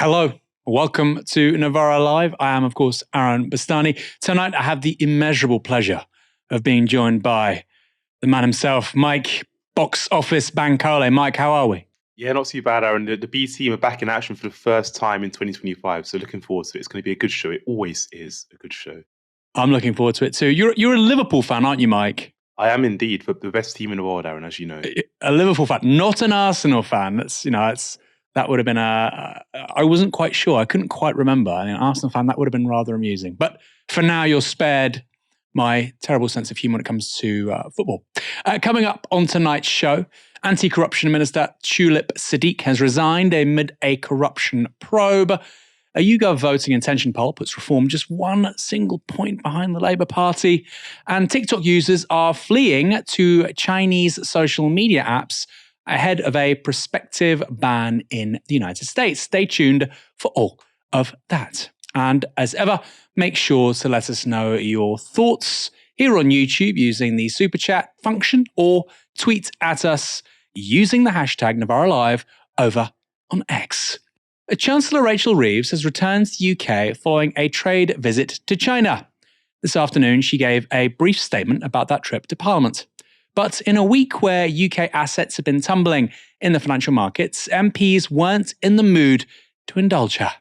Hello, welcome to Novara Live. I am, of course, Aaron Bastani. Tonight, I have the immeasurable pleasure of being joined by the man himself, Mike, box office Bankole. Mike, how are we? Yeah, not too bad, Aaron. The B team are back in action for the first time in 2025, so looking forward to it. It's going to be a good show. It always is a good show. I'm looking forward to it too. You're a Liverpool fan, aren't you, Mike? I am indeed, the best team in the world, Aaron, as you know. A Liverpool fan, not an Arsenal fan. That would have been I wasn't quite sure. I couldn't quite remember. An Arsenal fan, that would have been rather amusing. But for now, you're spared my terrible sense of humour when it comes to football. Coming up on tonight's show, Anti-Corruption Minister Tulip Siddiq has resigned amid a corruption probe. A YouGov voting intention poll puts reform just one single point behind the Labour Party. And TikTok users are fleeing to Chinese social media apps ahead of a prospective ban in the United States. Stay tuned for all of that. And as ever, make sure to let us know your thoughts here on YouTube using the Super Chat function, or tweet at us using the hashtag Novara Live over on X. Chancellor Rachel Reeves has returned to the UK following a trade visit to China. This afternoon, she gave a brief statement about that trip to Parliament. But in a week where UK assets have been tumbling in the financial markets, MPs weren't in the mood to indulge her.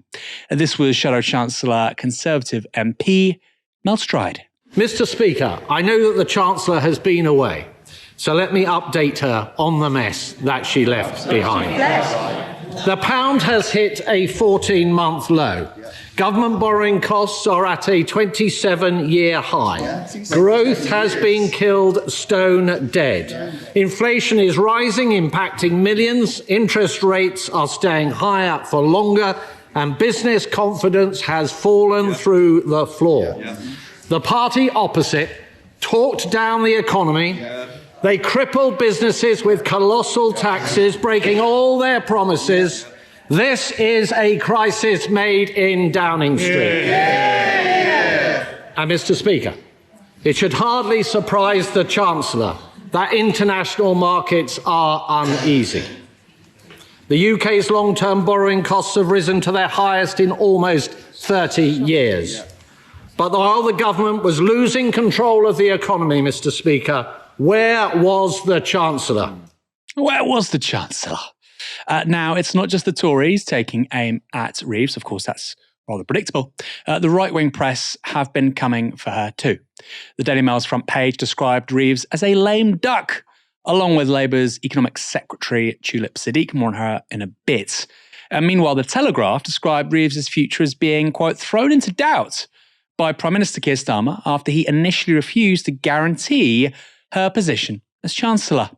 This was Shadow Chancellor Conservative MP Mel Stride. Mr. Speaker, I know that the Chancellor has been away, so let me update her on the mess that she left behind. The pound has hit a 14-month low. Government borrowing costs are at a 27-year high. Growth has been killed stone dead. Inflation is rising, impacting millions. Interest rates are staying higher for longer, and business confidence has fallen through the floor. The party opposite talked down the economy. They crippled businesses with colossal taxes, breaking all their promises. This is a crisis made in Downing Street. And Mr. Speaker, it should hardly surprise the Chancellor that international markets are uneasy. The UK's long-term borrowing costs have risen to their highest in almost 30 years. But while the government was losing control of the economy, Mr. Speaker, where was the Chancellor? Where was the Chancellor? Now, it's not just the Tories taking aim at Reeves. Of course, that's rather predictable. The right-wing press have been coming for her too. The Daily Mail's front page described Reeves as a lame duck, along with Labour's Economic Secretary Tulip Siddiq. More on her in a bit. Meanwhile, The Telegraph described Reeves' future as being, quote, thrown into doubt by Prime Minister Keir Starmer after he initially refused to guarantee her position as Chancellor.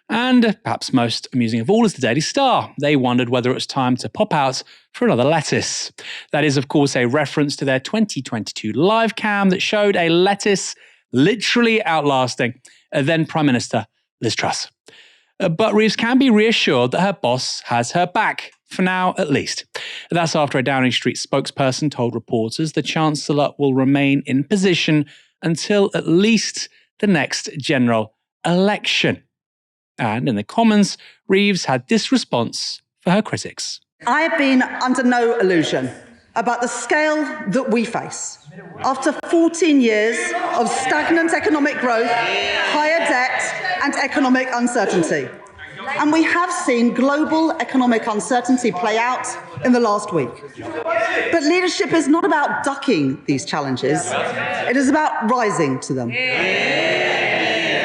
And perhaps most amusing of all is the Daily Star. They wondered whether it was time to pop out for another lettuce. That is, of course, a reference to their 2022 live cam that showed a lettuce literally outlasting then Prime Minister Liz Truss. But Reeves can be reassured that her boss has her back, for now at least. That's after a Downing Street spokesperson told reporters the Chancellor will remain in position until at least the next general election. And in the Commons, Reeves had this response for her critics. I have been under no illusion about the scale that we face. After 14 years of stagnant economic growth, higher debt, and economic uncertainty. And we have seen global economic uncertainty play out in the last week. But leadership is not about ducking these challenges. It is about rising to them.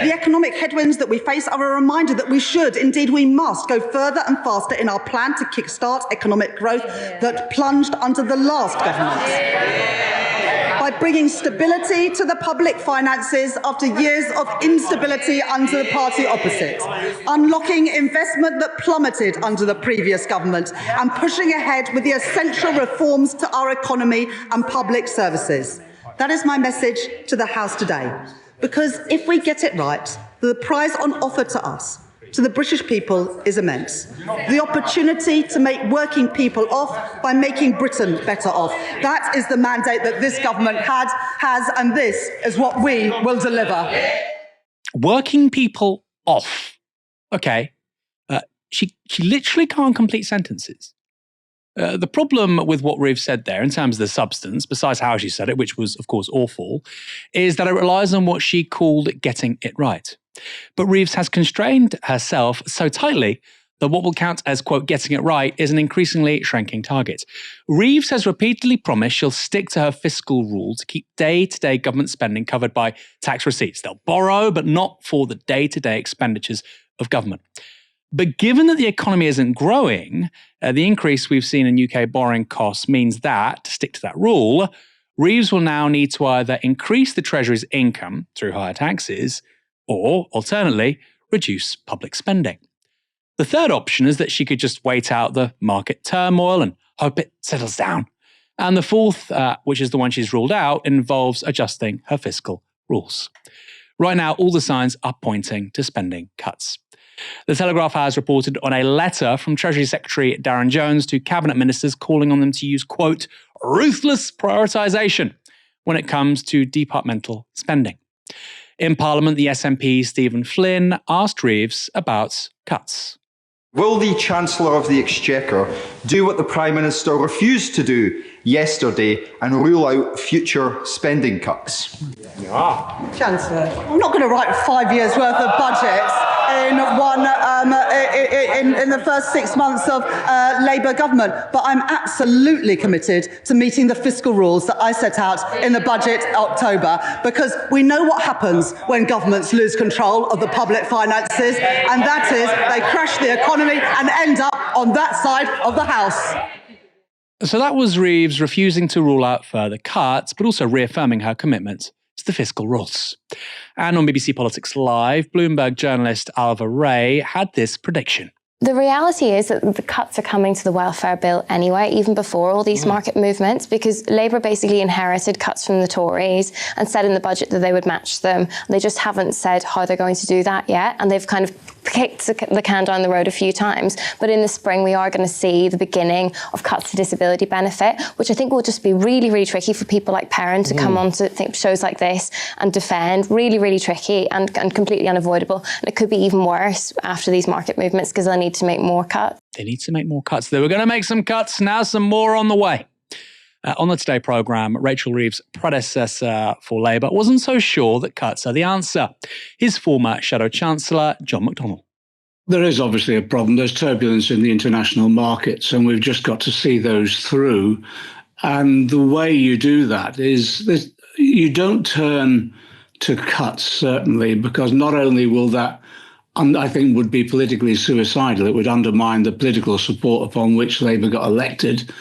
The economic headwinds that we face are a reminder that we should, indeed we must, go further and faster in our plan to kickstart economic growth that plunged under the last government. By bringing stability to the public finances after years of instability under the party opposite, unlocking investment that plummeted under the previous government, and pushing ahead with the essential reforms to our economy and public services. That is my message to the House today. Because if we get it right, the prize on offer to us, to the British people, is immense. The opportunity to make working people off by making Britain better off. That is the mandate that this government has, and this is what we will deliver. Working people off. Okay. She literally can't complete sentences. The problem with what Reeves said there, in terms of the substance, besides how she said it, which was, of course, awful, is that it relies on what she called getting it right. But Reeves has constrained herself so tightly that what will count as, quote, getting it right is an increasingly shrinking target. Reeves has repeatedly promised she'll stick to her fiscal rule to keep day-to-day government spending covered by tax receipts. They'll borrow, but not for the day-to-day expenditures of government. But given that the economy isn't growing, the increase we've seen in UK borrowing costs means that, to stick to that rule, Reeves will now need to either increase the Treasury's income through higher taxes or, alternately, reduce public spending. The third option is that she could just wait out the market turmoil and hope it settles down. And the fourth, which is the one she's ruled out, involves adjusting her fiscal rules. Right now, all the signs are pointing to spending cuts. The Telegraph has reported on a letter from Treasury Secretary Darren Jones to cabinet ministers calling on them to use, quote, ruthless prioritisation when it comes to departmental spending. In Parliament, the SNP's Stephen Flynn asked Reeves about cuts. Will the Chancellor of the Exchequer do what the Prime Minister refused to do yesterday and rule out future spending cuts? Chancellor, I'm not going to write 5 years' worth of budgets in the first 6 months of Labour government, but I'm absolutely committed to meeting the fiscal rules that I set out in the budget October, because we know what happens when governments lose control of the public finances, and that is they crash the economy and end up on that side of the House. So that was Reeves refusing to rule out further cuts, but also reaffirming her commitment to the fiscal rules. And on BBC Politics Live, Bloomberg journalist Alva Ray had this prediction. The reality is that the cuts are coming to the welfare bill anyway, even before all these market movements, because Labour basically inherited cuts from the Tories and said in the budget that they would match them. They just haven't said how they're going to do that yet, and they've kind of kicked the can down the road a few times. But in the spring, we are going to see the beginning of cuts to disability benefit, which I think will just be really, really tricky for people like Perrin to come on to shows like this and defend. Really, really tricky and completely unavoidable. And it could be even worse after these market movements because they'll need to make more cuts. They need to make more cuts. They were going to make some cuts. Now some more on the way. On the Today programme, Rachel Reeves' predecessor for Labour wasn't so sure that cuts are the answer. His former Shadow Chancellor, John McDonnell. There is obviously a problem. There's turbulence in the international markets, and we've just got to see those through. And the way you do that is you don't turn to cuts, certainly, because not only will that, I think, would be politically suicidal, it would undermine the political support upon which Labour got elected.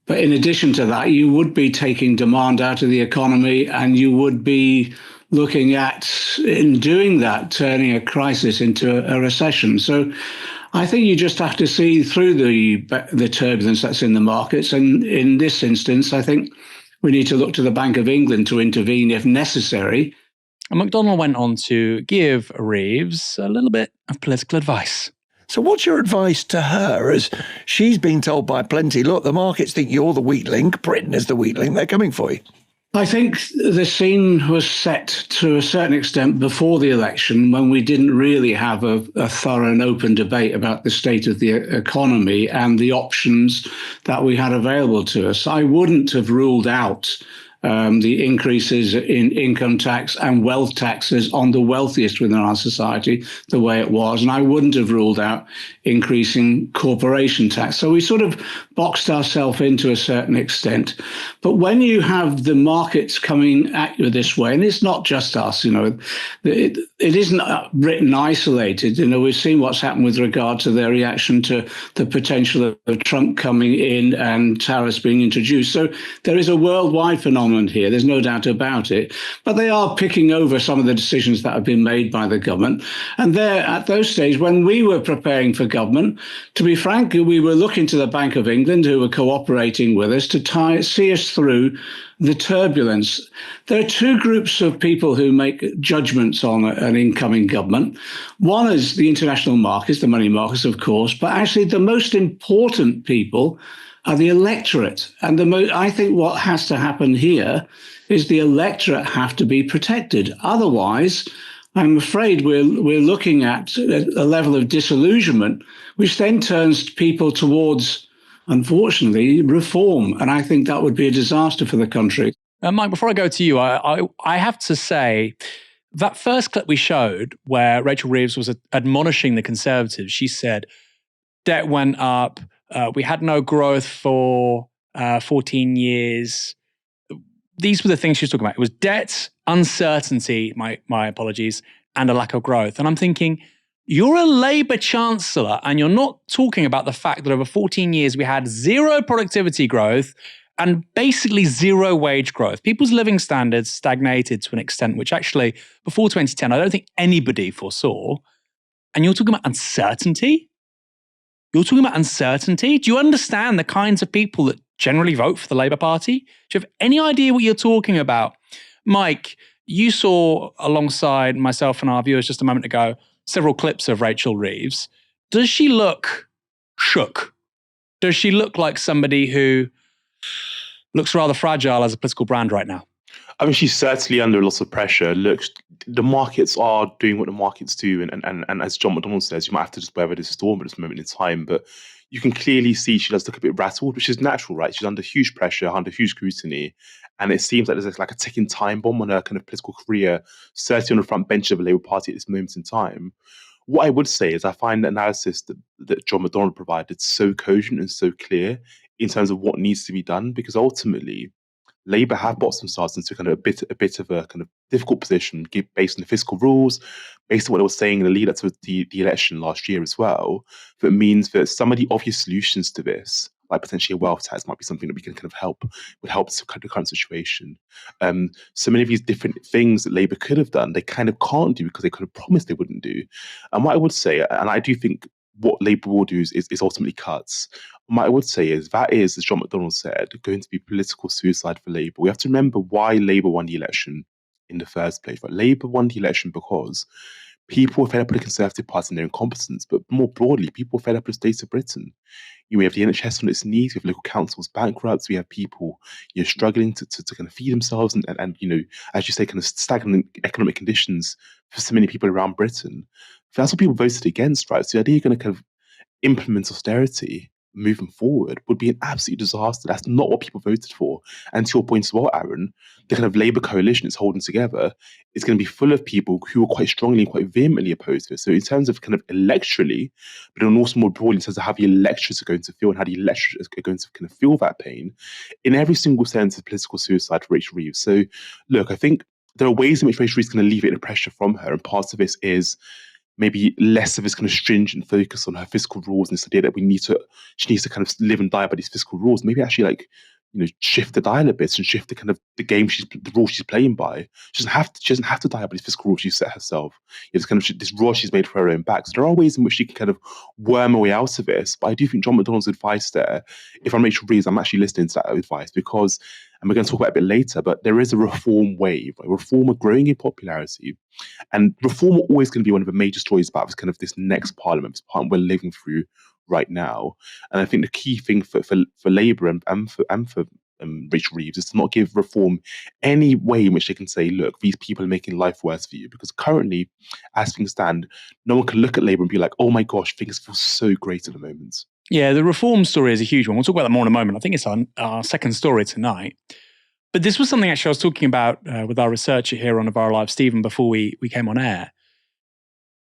But in addition to that, you would be taking demand out of the economy, and you would be looking at, in doing that, turning a crisis into a recession. So I think you just have to see through the turbulence that's in the markets. And in this instance, I think we need to look to the Bank of England to intervene if necessary. And McDonnell went on to give Reeves a little bit of political advice. So what's your advice to her, as she's been told by plenty, look, the markets think you're the weak link, Britain is the weak link, they're coming for you? I think the scene was set to a certain extent before the election, when we didn't really have a thorough and open debate about the state of the economy and the options that we had available to us. I wouldn't have ruled out the increases in income tax and wealth taxes on the wealthiest within our society the way it was. And I wouldn't have ruled out increasing corporation tax. So we sort of boxed ourselves into a certain extent. But when you have the markets coming at you this way, and it's not just us, it isn't Britain isolated. We've seen what's happened with regard to their reaction to the potential of Trump coming in and tariffs being introduced. So there is a worldwide phenomenon here, there's no doubt about it, but they are picking over some of the decisions that have been made by the government. And there, at those stages, when we were preparing for government, to be frank, we were looking to the Bank of England, who were cooperating with us to see us through the turbulence. There are two groups of people who make judgments on an incoming government. One is the international markets, the money markets, of course, but actually the most important people are the electorate. And I think what has to happen here is the electorate have to be protected. Otherwise, I'm afraid we're looking at a level of disillusionment, which then turns people towards unfortunately, reform. And I think that would be a disaster for the country. Mike, before I go to you, I have to say that first clip we showed where Rachel Reeves was admonishing the Conservatives, she said, debt went up, we had no growth for 14 years. These were the things she was talking about. It was debt, uncertainty, my apologies, and a lack of growth. And I'm thinking, you're a Labour Chancellor and you're not talking about the fact that over 14 years we had zero productivity growth and basically zero wage growth. People's living standards stagnated to an extent which actually, before 2010, I don't think anybody foresaw. And you're talking about uncertainty? You're talking about uncertainty? Do you understand the kinds of people that generally vote for the Labour Party? Do you have any idea what you're talking about? Mike, you saw alongside myself and our viewers just a moment ago several clips of Rachel Reeves. Does she look shook? Does she look like somebody who looks rather fragile as a political brand right now? I mean, she's certainly under lots of pressure. Look, the markets are doing what the markets do. And as John McDonnell says, you might have to just weather this storm at this moment in time. But you can clearly see she does look a bit rattled, which is natural, right? She's under huge pressure, under huge scrutiny. And it seems like there's like a ticking time bomb on her kind of political career, certainly on the front bench of the Labour Party at this moment in time. What I would say is I find the analysis that John McDonnell provided so cogent and so clear in terms of what needs to be done, because ultimately, Labour have boxed themselves into kind of a bit of a kind of difficult position based on the fiscal rules, based on what they were saying in the lead up to the election last year as well. That means that some of the obvious solutions to this, like potentially a wealth tax, might be something that we can kind of would help to kind of the current situation. So many of these different things that Labour could have done, they kind of can't do because they could have promised they wouldn't do. And what I would say, and I do think what Labour will do is ultimately cuts. What I would say is that is, as John McDonnell said, going to be political suicide for Labour. We have to remember why Labour won the election in the first place. Right? Labour won the election because people were fed up with the Conservative Party and their incompetence, but more broadly, people were fed up with the state of Britain. We have the NHS on its knees, we have local councils bankrupt, we have people struggling to kind of feed themselves and as you say, kind of stagnant economic conditions for so many people around Britain. That's what people voted against, right? So the idea you're going to kind of implement austerity moving forward would be an absolute disaster. That's not what people voted for. And to your point as well, Aaron, the kind of Labour coalition it's holding together is going to be full of people who are quite strongly and quite vehemently opposed to it. So in terms of kind of electorally, but also more broadly in terms of how the electorates are going to feel and how the electorates are going to kind of feel that pain, in every single sense of political suicide for Rachel Reeves. So look, I think there are ways in which Rachel Reeves is going to alleviate the pressure from her. And part of this is maybe less of this kind of stringent focus on her fiscal rules and this idea that she needs to kind of live and die by these fiscal rules. Maybe actually shift the dial a bit and shift the kind of the rules she's playing by. She doesn't have to die by these fiscal rules she's set herself. It's kind of this rule she's made for her own back. So there are ways in which she can kind of worm her way out of this. But I do think John McDonnell's advice there, if I'm Rachel Reeves, I'm actually listening to that advice because, and we're going to talk about it a bit later, but there is a reform wave, right? Reform are growing in popularity. And reform are always going to be one of the major stories about this next parliament, this parliament we're living through right now. And I think the key thing for Labour and for Rachel Reeves is to not give reform any way in which they can say, look, these people are making life worse for you. Because currently, as things stand, no one can look at Labour and be like, oh my gosh, things feel so great at the moment. Yeah, the reform story is a huge one. We'll talk about that more in a moment. I think it's our second story tonight. But this was something actually I was talking about with our researcher here on Novara Live, Stephen, before we came on air.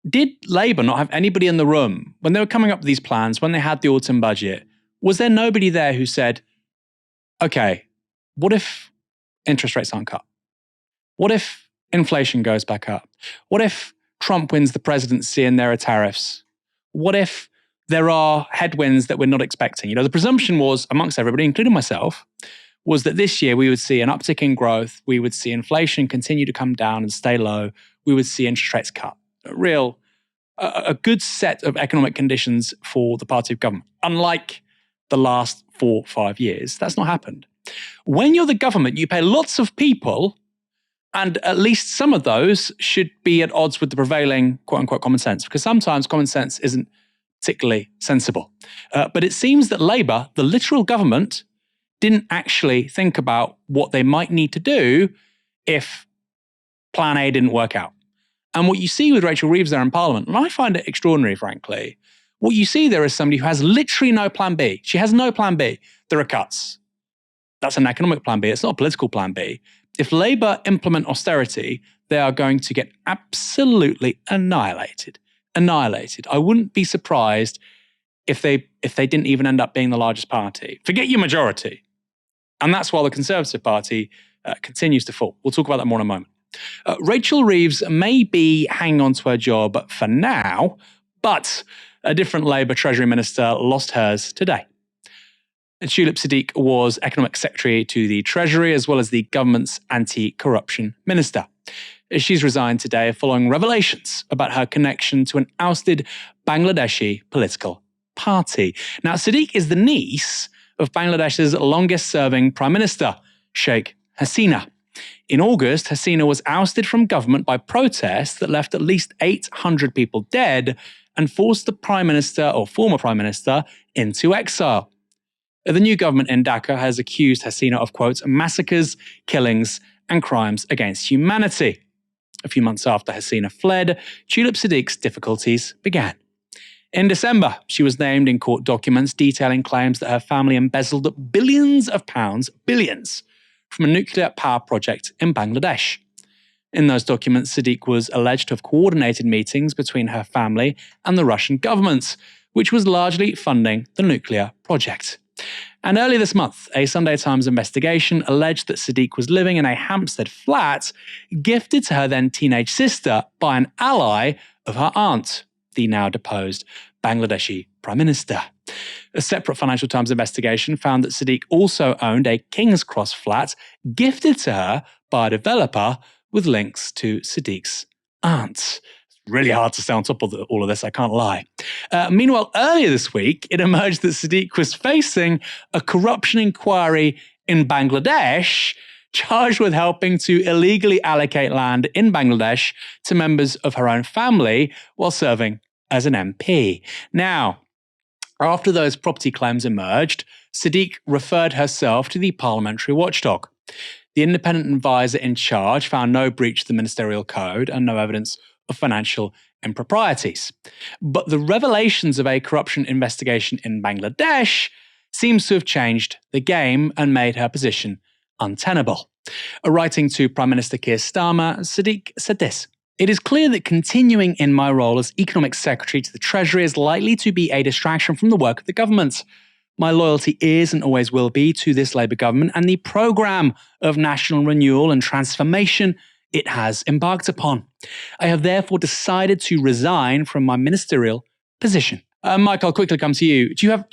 Did Labour not have anybody in the room when they were coming up with these plans, when they had the autumn budget? Was there nobody there who said, okay, what if interest rates aren't cut? What if inflation goes back up? What if Trump wins the presidency and there are tariffs? What if there are headwinds that we're not expecting? The presumption was, amongst everybody, including myself, was that this year we would see an uptick in growth, we would see inflation continue to come down and stay low, we would see interest rates cut. A good set of economic conditions for the party of government. Unlike the last 4 or 5 years, that's not happened. When you're the government, you pay lots of people, and at least some of those should be at odds with the prevailing quote-unquote common sense, because sometimes common sense isn't particularly sensible. But it seems that Labour, the literal government, didn't actually think about what they might need to do if Plan A didn't work out. And what you see with Rachel Reeves there in Parliament, and I find it extraordinary, frankly, What you see there is somebody who has literally no plan B. She has no plan B. There are cuts. That's an economic plan B. It's not a political plan B. If Labour implement austerity, they are going to get absolutely annihilated. Annihilated. I wouldn't be surprised if they didn't even end up being the largest party. Forget your majority. And that's while the Conservative Party continues to fall. We'll talk about that more in a moment. Rachel Reeves may be hanging on to her job for now, but a different Labour Treasury Minister lost hers today. Tulip Siddiq was Economic Secretary to the Treasury as well as the government's anti-corruption minister. She's resigned today following revelations about her connection to an ousted Bangladeshi political party. Now, Siddiq is the niece of Bangladesh's longest-serving Prime Minister, Sheikh Hasina. In August, Hasina was ousted from government by protests that left at least 800 people dead and forced the Prime Minister, or former Prime Minister, into exile. The new government in Dhaka has accused Hasina of, quote, massacres, killings, and crimes against humanity. A few months after Hasina fled, Tulip Siddiq's difficulties began. In December, she was named in court documents detailing claims that her family embezzled billions of pounds, billions, from a nuclear power project in Bangladesh. In those documents, Siddiq was alleged to have coordinated meetings between her family and the Russian government, which was largely funding the nuclear project. And earlier this month, a Sunday Times investigation alleged that Siddiq was living in a Hampstead flat gifted to her then teenage sister by an ally of her aunt, the now deposed Bangladeshi Prime Minister. A separate Financial Times investigation found that Siddiq also owned a King's Cross flat gifted to her by a developer with links to Siddiq's aunt. Really hard to stay on top of all of this, I can't lie. Meanwhile, earlier this week, it emerged that Siddiq was facing a corruption inquiry in Bangladesh, charged with helping to illegally allocate land in Bangladesh to members of her own family while serving as an MP. Now, after those property claims emerged, Siddiq referred herself to the parliamentary watchdog. The independent advisor in charge found no breach of the ministerial code and no evidence of financial improprieties. But the revelations of a corruption investigation in Bangladesh seems to have changed the game and made her position untenable. Writing to Prime Minister Keir Starmer, Siddiq said this: "It is clear that continuing in my role as Economic Secretary to the Treasury is likely to be a distraction from the work of the government. My loyalty is and always will be to this Labour government and the programme of national renewal and transformation it has embarked upon. I have therefore decided to resign from my ministerial position." Mike, I'll quickly come to you. Do you have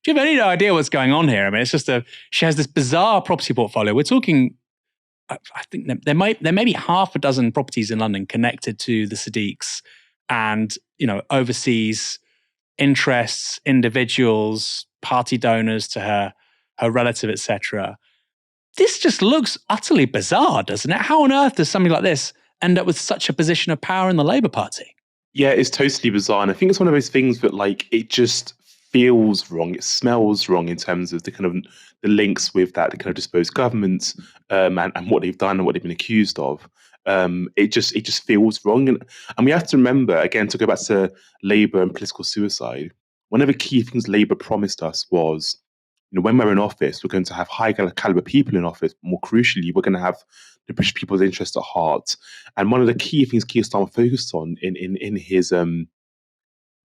any idea what's going on here? I mean, it's just she has this bizarre property portfolio. We're talking, I think there may be half a dozen properties in London connected to the Siddiqs, and overseas interests, individuals, party donors to her relative, etc. This just looks utterly bizarre, doesn't it? How on earth does something like this end up with such a position of power in the Labour Party? Yeah, it's totally bizarre. And I think it's one of those things that it just feels wrong. It smells wrong in terms of the links with that kind of disposed government and what they've done and what they've been accused of. It just feels wrong. And we have to remember, again, to go back to Labour and political suicide, one of the key things Labour promised us was, when we're in office, we're going to have high caliber people in office. More crucially, we're going to have the British people's interest at heart. And one of the key things Keir Starmer focused on in his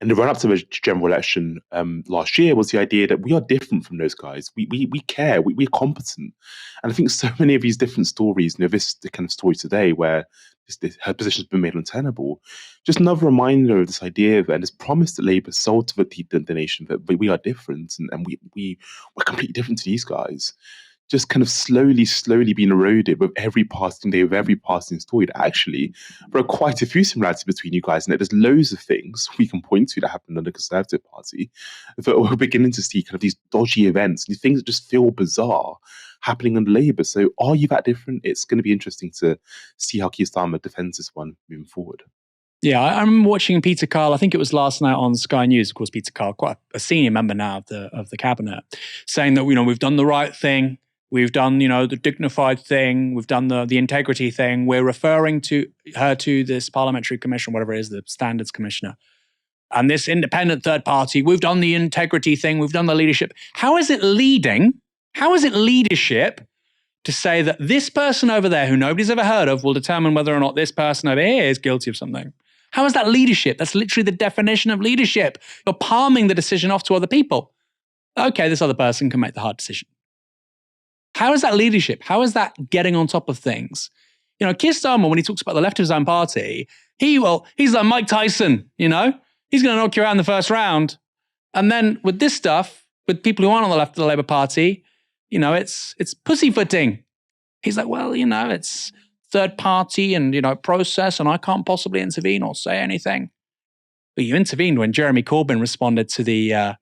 in the run-up to the general election last year was the idea that we are different from those guys. We care. We're competent. And I think so many of these different stories, the kind of story today where her position has been made untenable, just another reminder of this idea and this promise that Labour sold to the nation that we are different and we're completely different to these guys, just kind of slowly being eroded with every passing day, with every passing story. That actually, there are quite a few similarities between you guys, and there's loads of things we can point to that happened under the Conservative Party that we're beginning to see kind of these dodgy events, these things that just feel bizarre happening under Labour. So are you that different? It's going to be interesting to see how Keir Starmer defends this one moving forward. Yeah, I remember watching Peter Kyle, I think it was last night on Sky News, of course, Peter Kyle, quite a senior member now of the cabinet, saying that, we've done the right thing. We've done, the dignified thing. We've done the integrity thing. We're referring to her to this parliamentary commission, whatever it is, the standards commissioner. and this independent third party, we've done the integrity thing, we've done the leadership. How is it leading? How is it leadership to say that this person over there who nobody's ever heard of will determine whether or not this person over here is guilty of something? How is that leadership? That's literally the definition of leadership. You're palming the decision off to other people. Okay, this other person can make the hard decision. How is that leadership? How is that getting on top of things? You know, Keir Starmer, when he talks about the left of his own party, he's like Mike Tyson, you know? He's going to knock you out in the first round. And then with this stuff, with people who aren't on the left of the Labour Party, you know, it's pussyfooting. He's like, well, you know, it's third party and, you know, process, and I can't possibly intervene or say anything. But you intervened when Jeremy Corbyn responded to the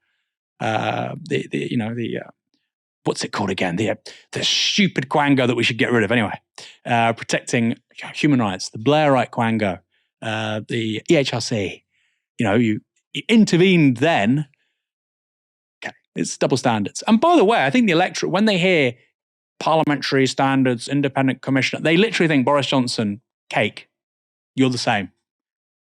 what's it called again? The stupid Quango that we should get rid of anyway. Protecting human rights, the Blairite Quango, the EHRC. You know, you intervened then. Okay, it's double standards. And by the way, I think the electorate, when they hear parliamentary standards, independent commissioner, they literally think Boris Johnson, cake. You're the same.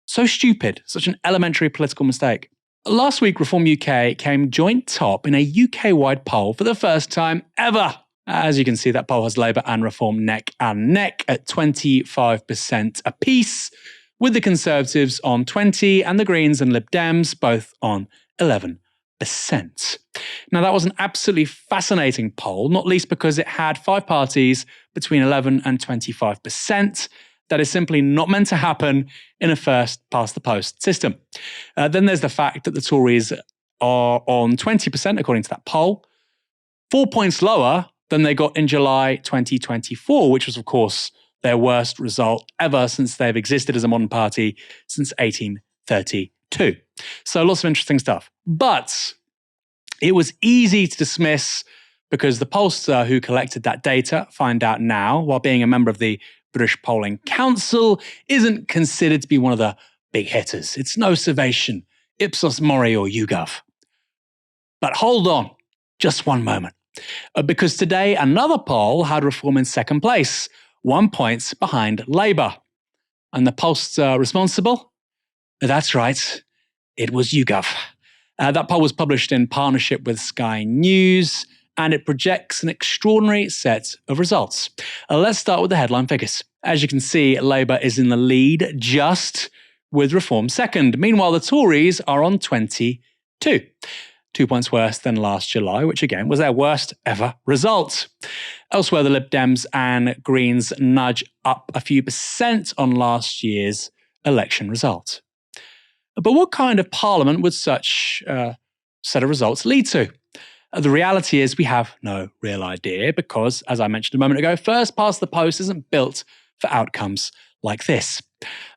So stupid, such an elementary political mistake. Last week, Reform UK came joint top in a UK-wide poll for the first time ever. As you can see, that poll has Labour and Reform neck and neck at 25% apiece, with the Conservatives on 20% and the Greens and Lib Dems both on 11%. Now, that was an absolutely fascinating poll, not least because it had 5 parties between 11 and 25%. That is simply not meant to happen in a first-past-the-post system. Then there's the fact that the Tories are on 20%, according to that poll, 4 points lower than they got in July 2024, which was, of course, their worst result ever since they've existed as a modern party since 1832. So lots of interesting stuff. But it was easy to dismiss because the pollster who collected that data, find out now, while being a member of the British Polling Council, isn't considered to be one of the big hitters. It's no Servation, Ipsos Mori or YouGov. But hold on, just one moment. Because today another poll had Reform in second place, 1 point behind Labour. And the pollster responsible? That's right, it was YouGov. That poll was published in partnership with Sky News, and it projects an extraordinary set of results. Let's start with the headline figures. As you can see, Labour is in the lead just, with Reform second. Meanwhile, the Tories are on 22. 2 points worse than last July, which again was their worst ever result. Elsewhere, the Lib Dems and Greens nudge up a few percent on last year's election result. But what kind of parliament would such a set of results lead to? The reality is we have no real idea because, as I mentioned a moment ago, first past the post isn't built for outcomes like this.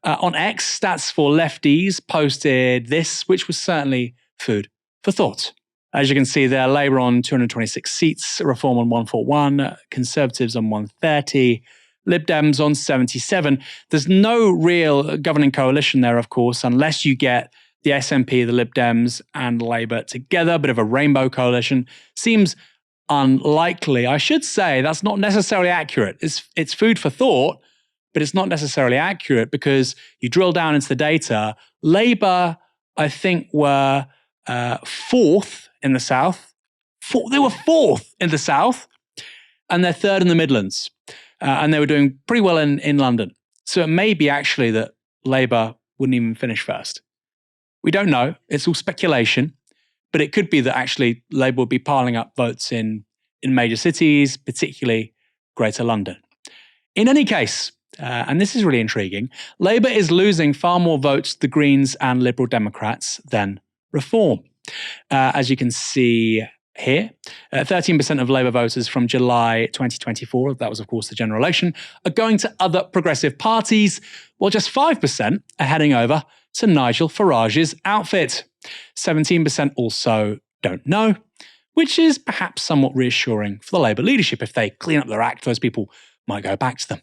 On X, Stats for Lefties posted this, which was certainly food for thought. As you can see there, Labour on 226 seats, Reform on 141, Conservatives on 130, Lib Dems on 77. There's no real governing coalition there, of course, unless you get the SNP, the Lib Dems, and Labour together. A bit of a rainbow coalition. Seems unlikely. I should say that's not necessarily accurate. It's food for thought, but it's not necessarily accurate because you drill down into the data. Labour, I think, were fourth in the South. They were fourth in the South, and they're third in the Midlands. And they were doing pretty well in London. So it may be actually that Labour wouldn't even finish first. We don't know. It's all speculation. But it could be that actually Labour would be piling up votes in major cities, particularly Greater London. In any case, and this is really intriguing, Labour is losing far more votes to the Greens and Liberal Democrats than Reform. As you can see here, 13% of Labour voters from July 2024, that was of course the general election, are going to other progressive parties, while just 5% are heading over to Nigel Farage's outfit. 17% also don't know, which is perhaps somewhat reassuring for the Labour leadership. If they clean up their act, those people might go back to them.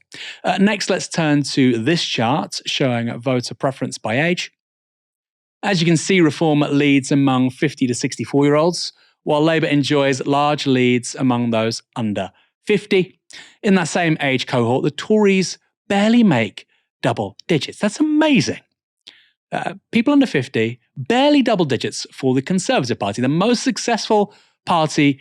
Next, let's turn to this chart showing voter preference by age. As you can see, Reform leads among 50 to 64-year-olds, while Labour enjoys large leads among those under 50. In that same age cohort, the Tories barely make double digits. That's amazing. People under 50, barely double digits for the Conservative Party, the most successful party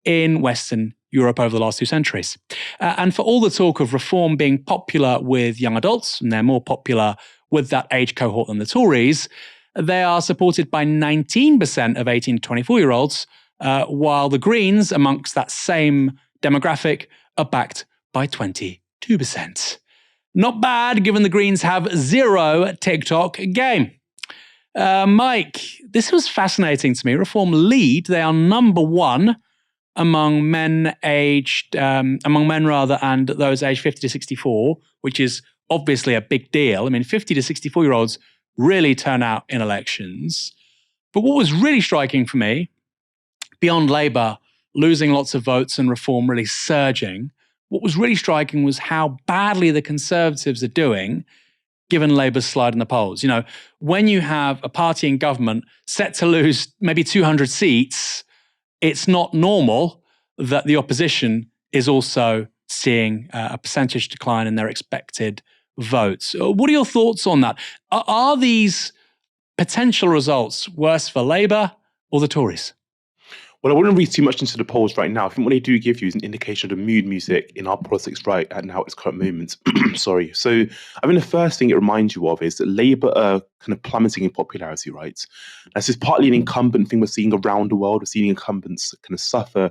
in Western Europe over the last 2 centuries. And for all the talk of reform being popular with young adults, and they're more popular with that age cohort than the Tories, they are supported by 19% of 18 to 24-year-olds, while the Greens, amongst that same demographic, are backed by 22%. Not bad, given the Greens have 0 TikTok game. Mike, this was fascinating to me. Reform lead, they are number 1 among men and those aged 50 to 64, which is obviously a big deal. I mean, 50 to 64-year-olds really turn out in elections. But what was really striking for me, beyond Labour losing lots of votes and Reform really surging, what was really striking was how badly the Conservatives are doing, given Labour's slide in the polls. You know, when you have a party in government set to lose maybe 200 seats, it's not normal that the opposition is also seeing a percentage decline in their expected votes. What are your thoughts on that? Are these potential results worse for Labour or the Tories? Well, I wouldn't read too much into the polls right now. I think what they do give you is an indication of the mood music in our politics right at now at this current moment. Sorry. So I mean, the first thing it reminds you of is that Labour are kind of plummeting in popularity, right? This is partly an incumbent thing we're seeing around the world. We're seeing incumbents kind of suffer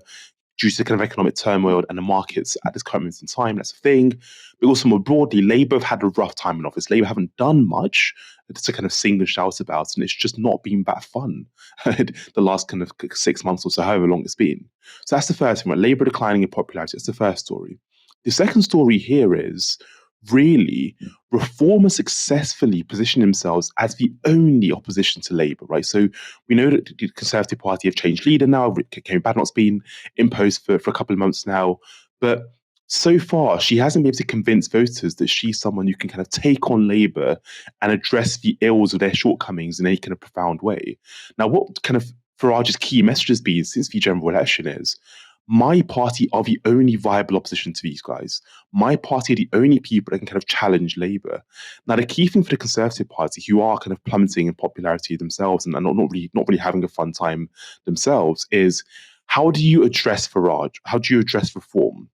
due to kind of economic turmoil and the markets at this current moment in time. That's a thing. But also more broadly, Labour have had a rough time in office. Labour haven't done much to kind of sing and shout about, and it's just not been that fun the last kind of 6 months or so, however long it's been. So that's the first thing, right? Labour declining in popularity. That's the first story. The second story here is really Reform has successfully positioned themselves as the only opposition to Labour, right? So we know that the Conservative Party have changed leader now. Karen Badenoch's been imposed for a couple of months now. But so far, she hasn't been able to convince voters that she's someone who can kind of take on Labour and address the ills of their shortcomings in any kind of profound way. Now, what kind of Farage's key message has been since the general election is, my party are the only viable opposition to these guys. My party are the only people that can kind of challenge Labour. Now, the key thing for the Conservative Party, who are kind of plummeting in popularity themselves and not really having a fun time themselves, is how do you address Farage? How do you address Reform?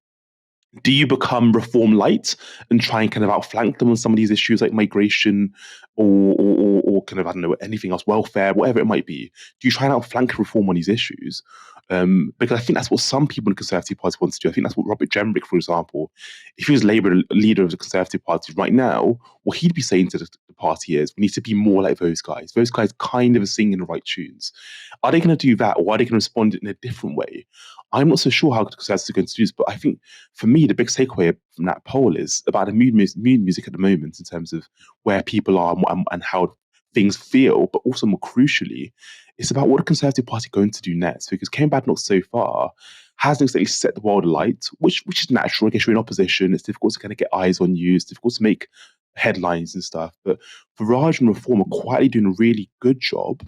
Do you become Reform light and try and kind of outflank them on some of these issues like migration or kind of, I don't know, anything else, welfare, whatever it might be? Do you try and outflank Reform on these issues? Because I think that's what some people in the Conservative Party want to do. I think that's what Robert Jenrick, for example, if he was Labour leader of the Conservative Party right now, what he'd be saying to the party is, we need to be more like those guys. Those guys kind of are singing the right tunes. Are they going to do that, or are they going to respond in a different way? I'm not so sure how the Conservatives are going to do this, but I think for me, the big takeaway from that poll is about the mood music at the moment in terms of where people are and how things feel, but also more crucially, it's about what the Conservative Party are going to do next, because Karen Badenoch so far hasn't exactly set the world alight, which is natural. I guess you're in opposition. It's difficult to kind of get eyes on you. It's difficult to make headlines and stuff. But Farage and Reform are quietly doing a really good job,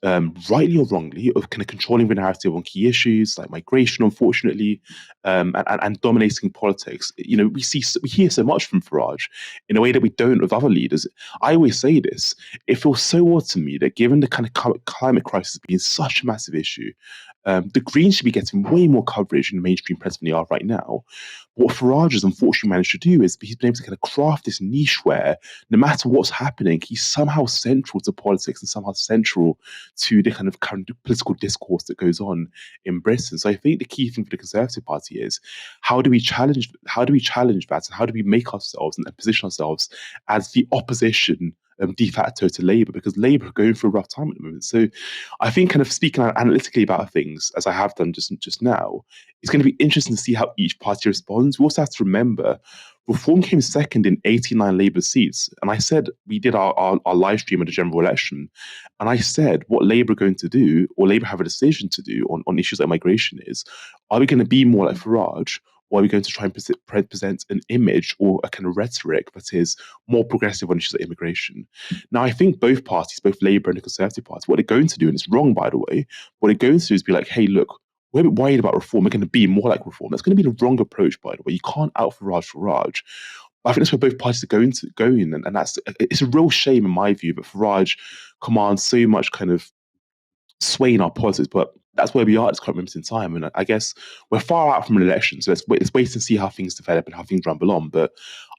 rightly or wrongly, of kind of controlling the narrative on key issues like migration, unfortunately, and dominating politics. You know, we hear so much from Farage in a way that we don't of other leaders. I always say this: it feels so odd to me that given the kind of climate crisis being such a massive issue, the Greens should be getting way more coverage in the mainstream press than they are right now. What Farage has unfortunately managed to do is he's been able to kind of craft this niche where no matter what's happening, he's somehow central to politics and somehow central to the kind of current political discourse that goes on in Britain. So I think the key thing for the Conservative Party is how do we challenge that, and how do we make ourselves and position ourselves as the opposition de facto to Labour, because Labour are going through a rough time at the moment. So I think kind of speaking analytically about things, as I have done just now, it's going to be interesting to see how each party responds. We also have to remember Reform came second in 89 Labour seats. And I said, we did our live stream at the general election, and I said what Labour are going to do, or Labour have a decision to do on issues like migration is, are we going to be more like Farage, or are we going to try and present an image or a kind of rhetoric that is more progressive on issues like immigration? Now, I think both parties, both Labour and the Conservative Party, what they're going to do, and it's wrong, by the way, what they're going to do is be like, hey, look, we're a bit worried about Reform. We're going to be more like Reform. That's going to be the wrong approach, by the way. You can't out Farage. I think that's where both parties are going, and it's a real shame in my view that Farage commands so much kind of sway in our politics, but that's where we are at this current moment in time. And I guess we're far out from an election, so let's wait and see how things develop and how things rumble on. But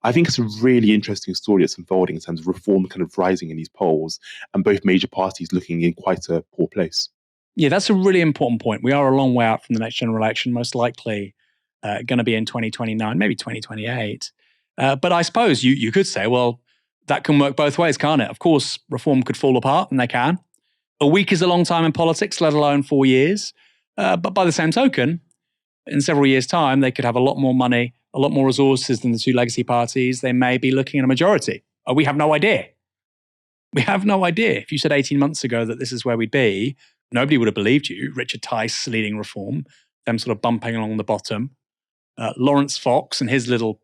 I think it's a really interesting story that's unfolding in terms of reform kind of rising in these polls and both major parties looking in quite a poor place. Yeah, that's a really important point. We are a long way out from the next general election, most likely going to be in 2029, maybe 2028. But I suppose you could say, well, that can work both ways, can't it? Of course, reform could fall apart, and they can. A week is a long time in politics, let alone 4 years. But by the same token, in several years' time, they could have a lot more money, a lot more resources than the two legacy parties. They may be looking at a majority. We have no idea. We have no idea. If you said 18 months ago that this is where we'd be, nobody would have believed you. Richard Tice leading reform, them sort of bumping along the bottom. Lawrence Fox and his little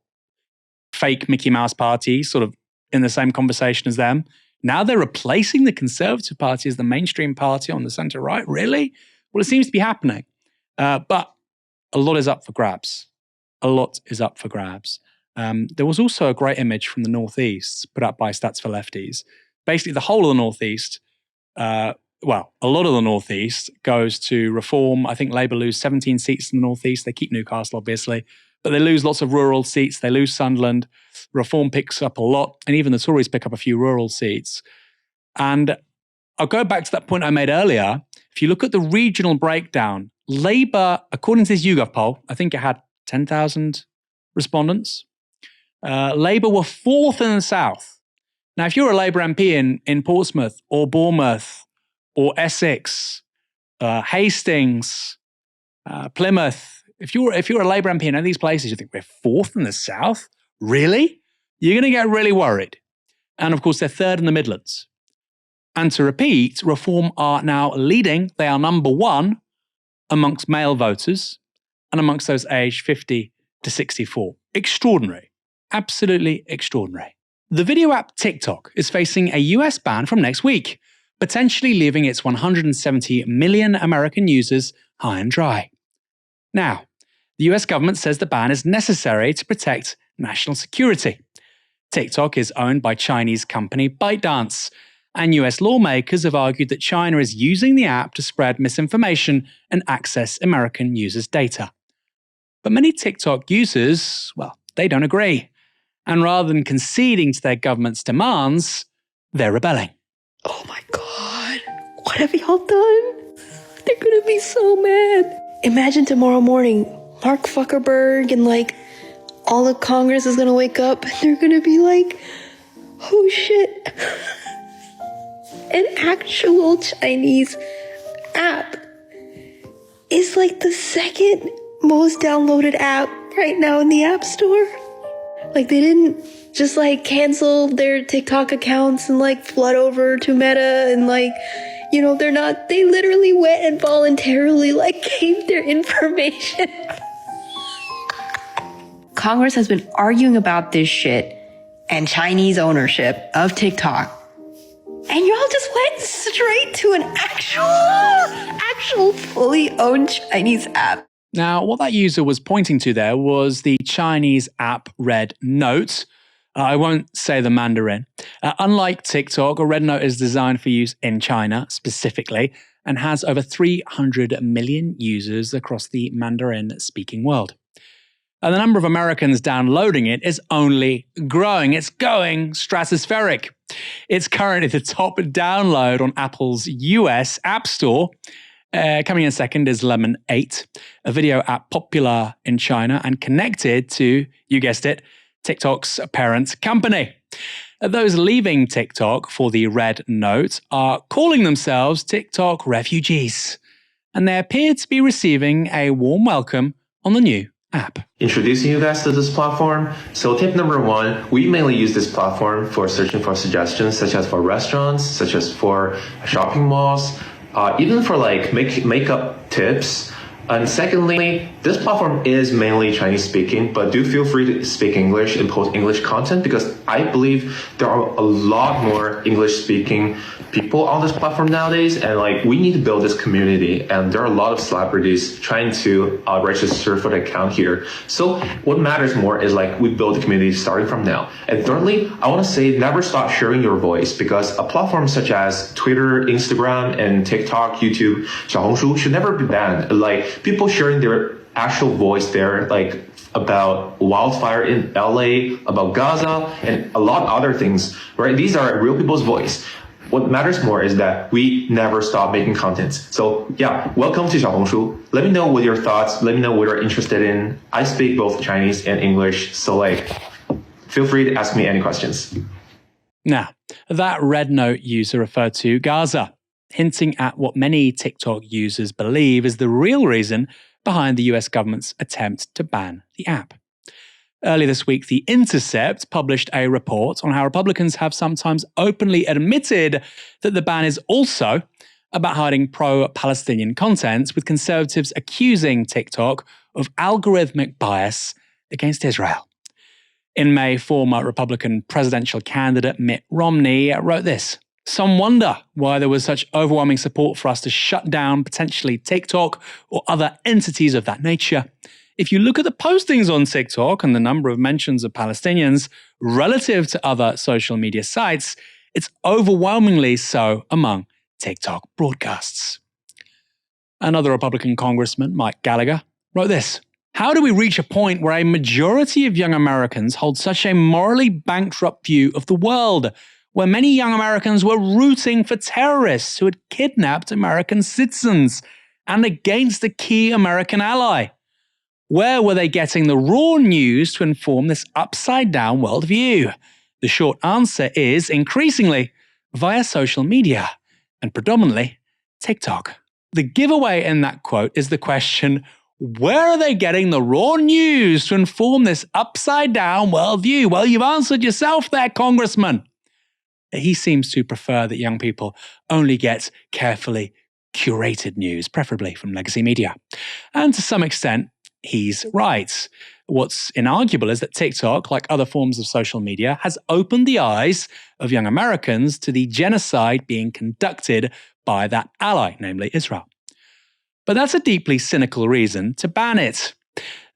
fake Mickey Mouse party sort of in the same conversation as them. Now they're replacing the Conservative Party as the mainstream party on the centre right. Really? Well, it seems to be happening. But a lot is up for grabs. A lot is up for grabs. There was also a great image from the Northeast put up by Stats for Lefties. Basically, the whole of the Northeast, a lot of the Northeast goes to reform. I think Labour lose 17 seats in the Northeast. They keep Newcastle, obviously, but they lose lots of rural seats. They lose Sunderland. Reform picks up a lot, and even the Tories pick up a few rural seats. And I'll go back to that point I made earlier. If you look at the regional breakdown, Labour, according to this YouGov poll, I think it had 10,000 respondents. Labour were fourth in the south. Now, if you're a Labour MP in Portsmouth or Bournemouth or Essex, Hastings, Plymouth, if you're a Labour MP in any of these places, you think we're fourth in the south? Really? You're going to get really worried. And of course, they're third in the Midlands. And to repeat, Reform are now leading. They are number one amongst male voters and amongst those aged 50 to 64. Extraordinary. Absolutely extraordinary. The video app TikTok is facing a US ban from next week, potentially leaving its 170 million American users high and dry. Now, the US government says the ban is necessary to protect national security. TikTok is owned by Chinese company ByteDance, and US lawmakers have argued that China is using the app to spread misinformation and access American users' data. But many TikTok users, well, they don't agree. And rather than conceding to their government's demands, they're rebelling. Oh my God, what have y'all done? They're gonna be so mad. Imagine tomorrow morning, Mark Zuckerberg and all of Congress is gonna wake up and they're gonna be like, oh shit, an actual Chinese app is the second most downloaded app right now in the App Store. They didn't just cancel their TikTok accounts and flood over to Meta and they literally went and voluntarily gave their information. Congress has been arguing about this shit and Chinese ownership of TikTok. And y'all just went straight to an actual fully owned Chinese app. Now, what that user was pointing to there was the Chinese app Red Note. I won't say the Mandarin. Unlike TikTok, a Red Note is designed for use in China specifically and has over 300 million users across the Mandarin-speaking world. And the number of Americans downloading it is only growing. It's going stratospheric. It's currently the top download on Apple's US App Store. Coming in second is Lemon 8, a video app popular in China and connected to, you guessed it, TikTok's parent company. Those leaving TikTok for the Red Note are calling themselves TikTok refugees, and they appear to be receiving a warm welcome on the new app. Introducing you guys to this platform. So tip number one, we mainly use this platform for searching for suggestions, such as for restaurants, such as for shopping malls, even for makeup tips. And secondly, this platform is mainly Chinese speaking, but do feel free to speak English and post English content, because I believe there are a lot more English speaking people on this platform nowadays, and like we need to build this community, and there are a lot of celebrities trying to register for the account here. So what matters more is like we build the community starting from now. And thirdly, I want to say never stop sharing your voice, because a platform such as Twitter, Instagram, and TikTok, YouTube, 小红书 should never be banned. Like people sharing their actual voice there, like about wildfire in LA, about Gaza, and a lot of other things, right? These are real people's voice. What matters more is that we never stop making content. So yeah, welcome to 小红书. Let me know what your thoughts, let me know what you're interested in. I speak both Chinese and English, so like, feel free to ask me any questions. Now, that red note user referred to Gaza, hinting at what many TikTok users believe is the real reason behind the US government's attempt to ban the app. Earlier this week, The Intercept published a report on how Republicans have sometimes openly admitted that the ban is also about hiding pro-Palestinian content, with conservatives accusing TikTok of algorithmic bias against Israel. In May, former Republican presidential candidate Mitt Romney wrote this: "Some wonder why there was such overwhelming support for us to shut down potentially TikTok or other entities of that nature. If you look at the postings on TikTok and the number of mentions of Palestinians relative to other social media sites, it's overwhelmingly so among TikTok broadcasts." Another Republican congressman, Mike Gallagher, wrote this: "How do we reach a point where a majority of young Americans hold such a morally bankrupt view of the world, where many young Americans were rooting for terrorists who had kidnapped American citizens and against a key American ally? Where were they getting the raw news to inform this upside-down worldview? The short answer is, increasingly, via social media, and predominantly TikTok." The giveaway in that quote is the question, where are they getting the raw news to inform this upside-down worldview? Well, you've answered yourself there, Congressman. He seems to prefer that young people only get carefully curated news, preferably from legacy media. And to some extent, he's right. What's inarguable is that TikTok, like other forms of social media, has opened the eyes of young Americans to the genocide being conducted by that ally, namely Israel. But that's a deeply cynical reason to ban it.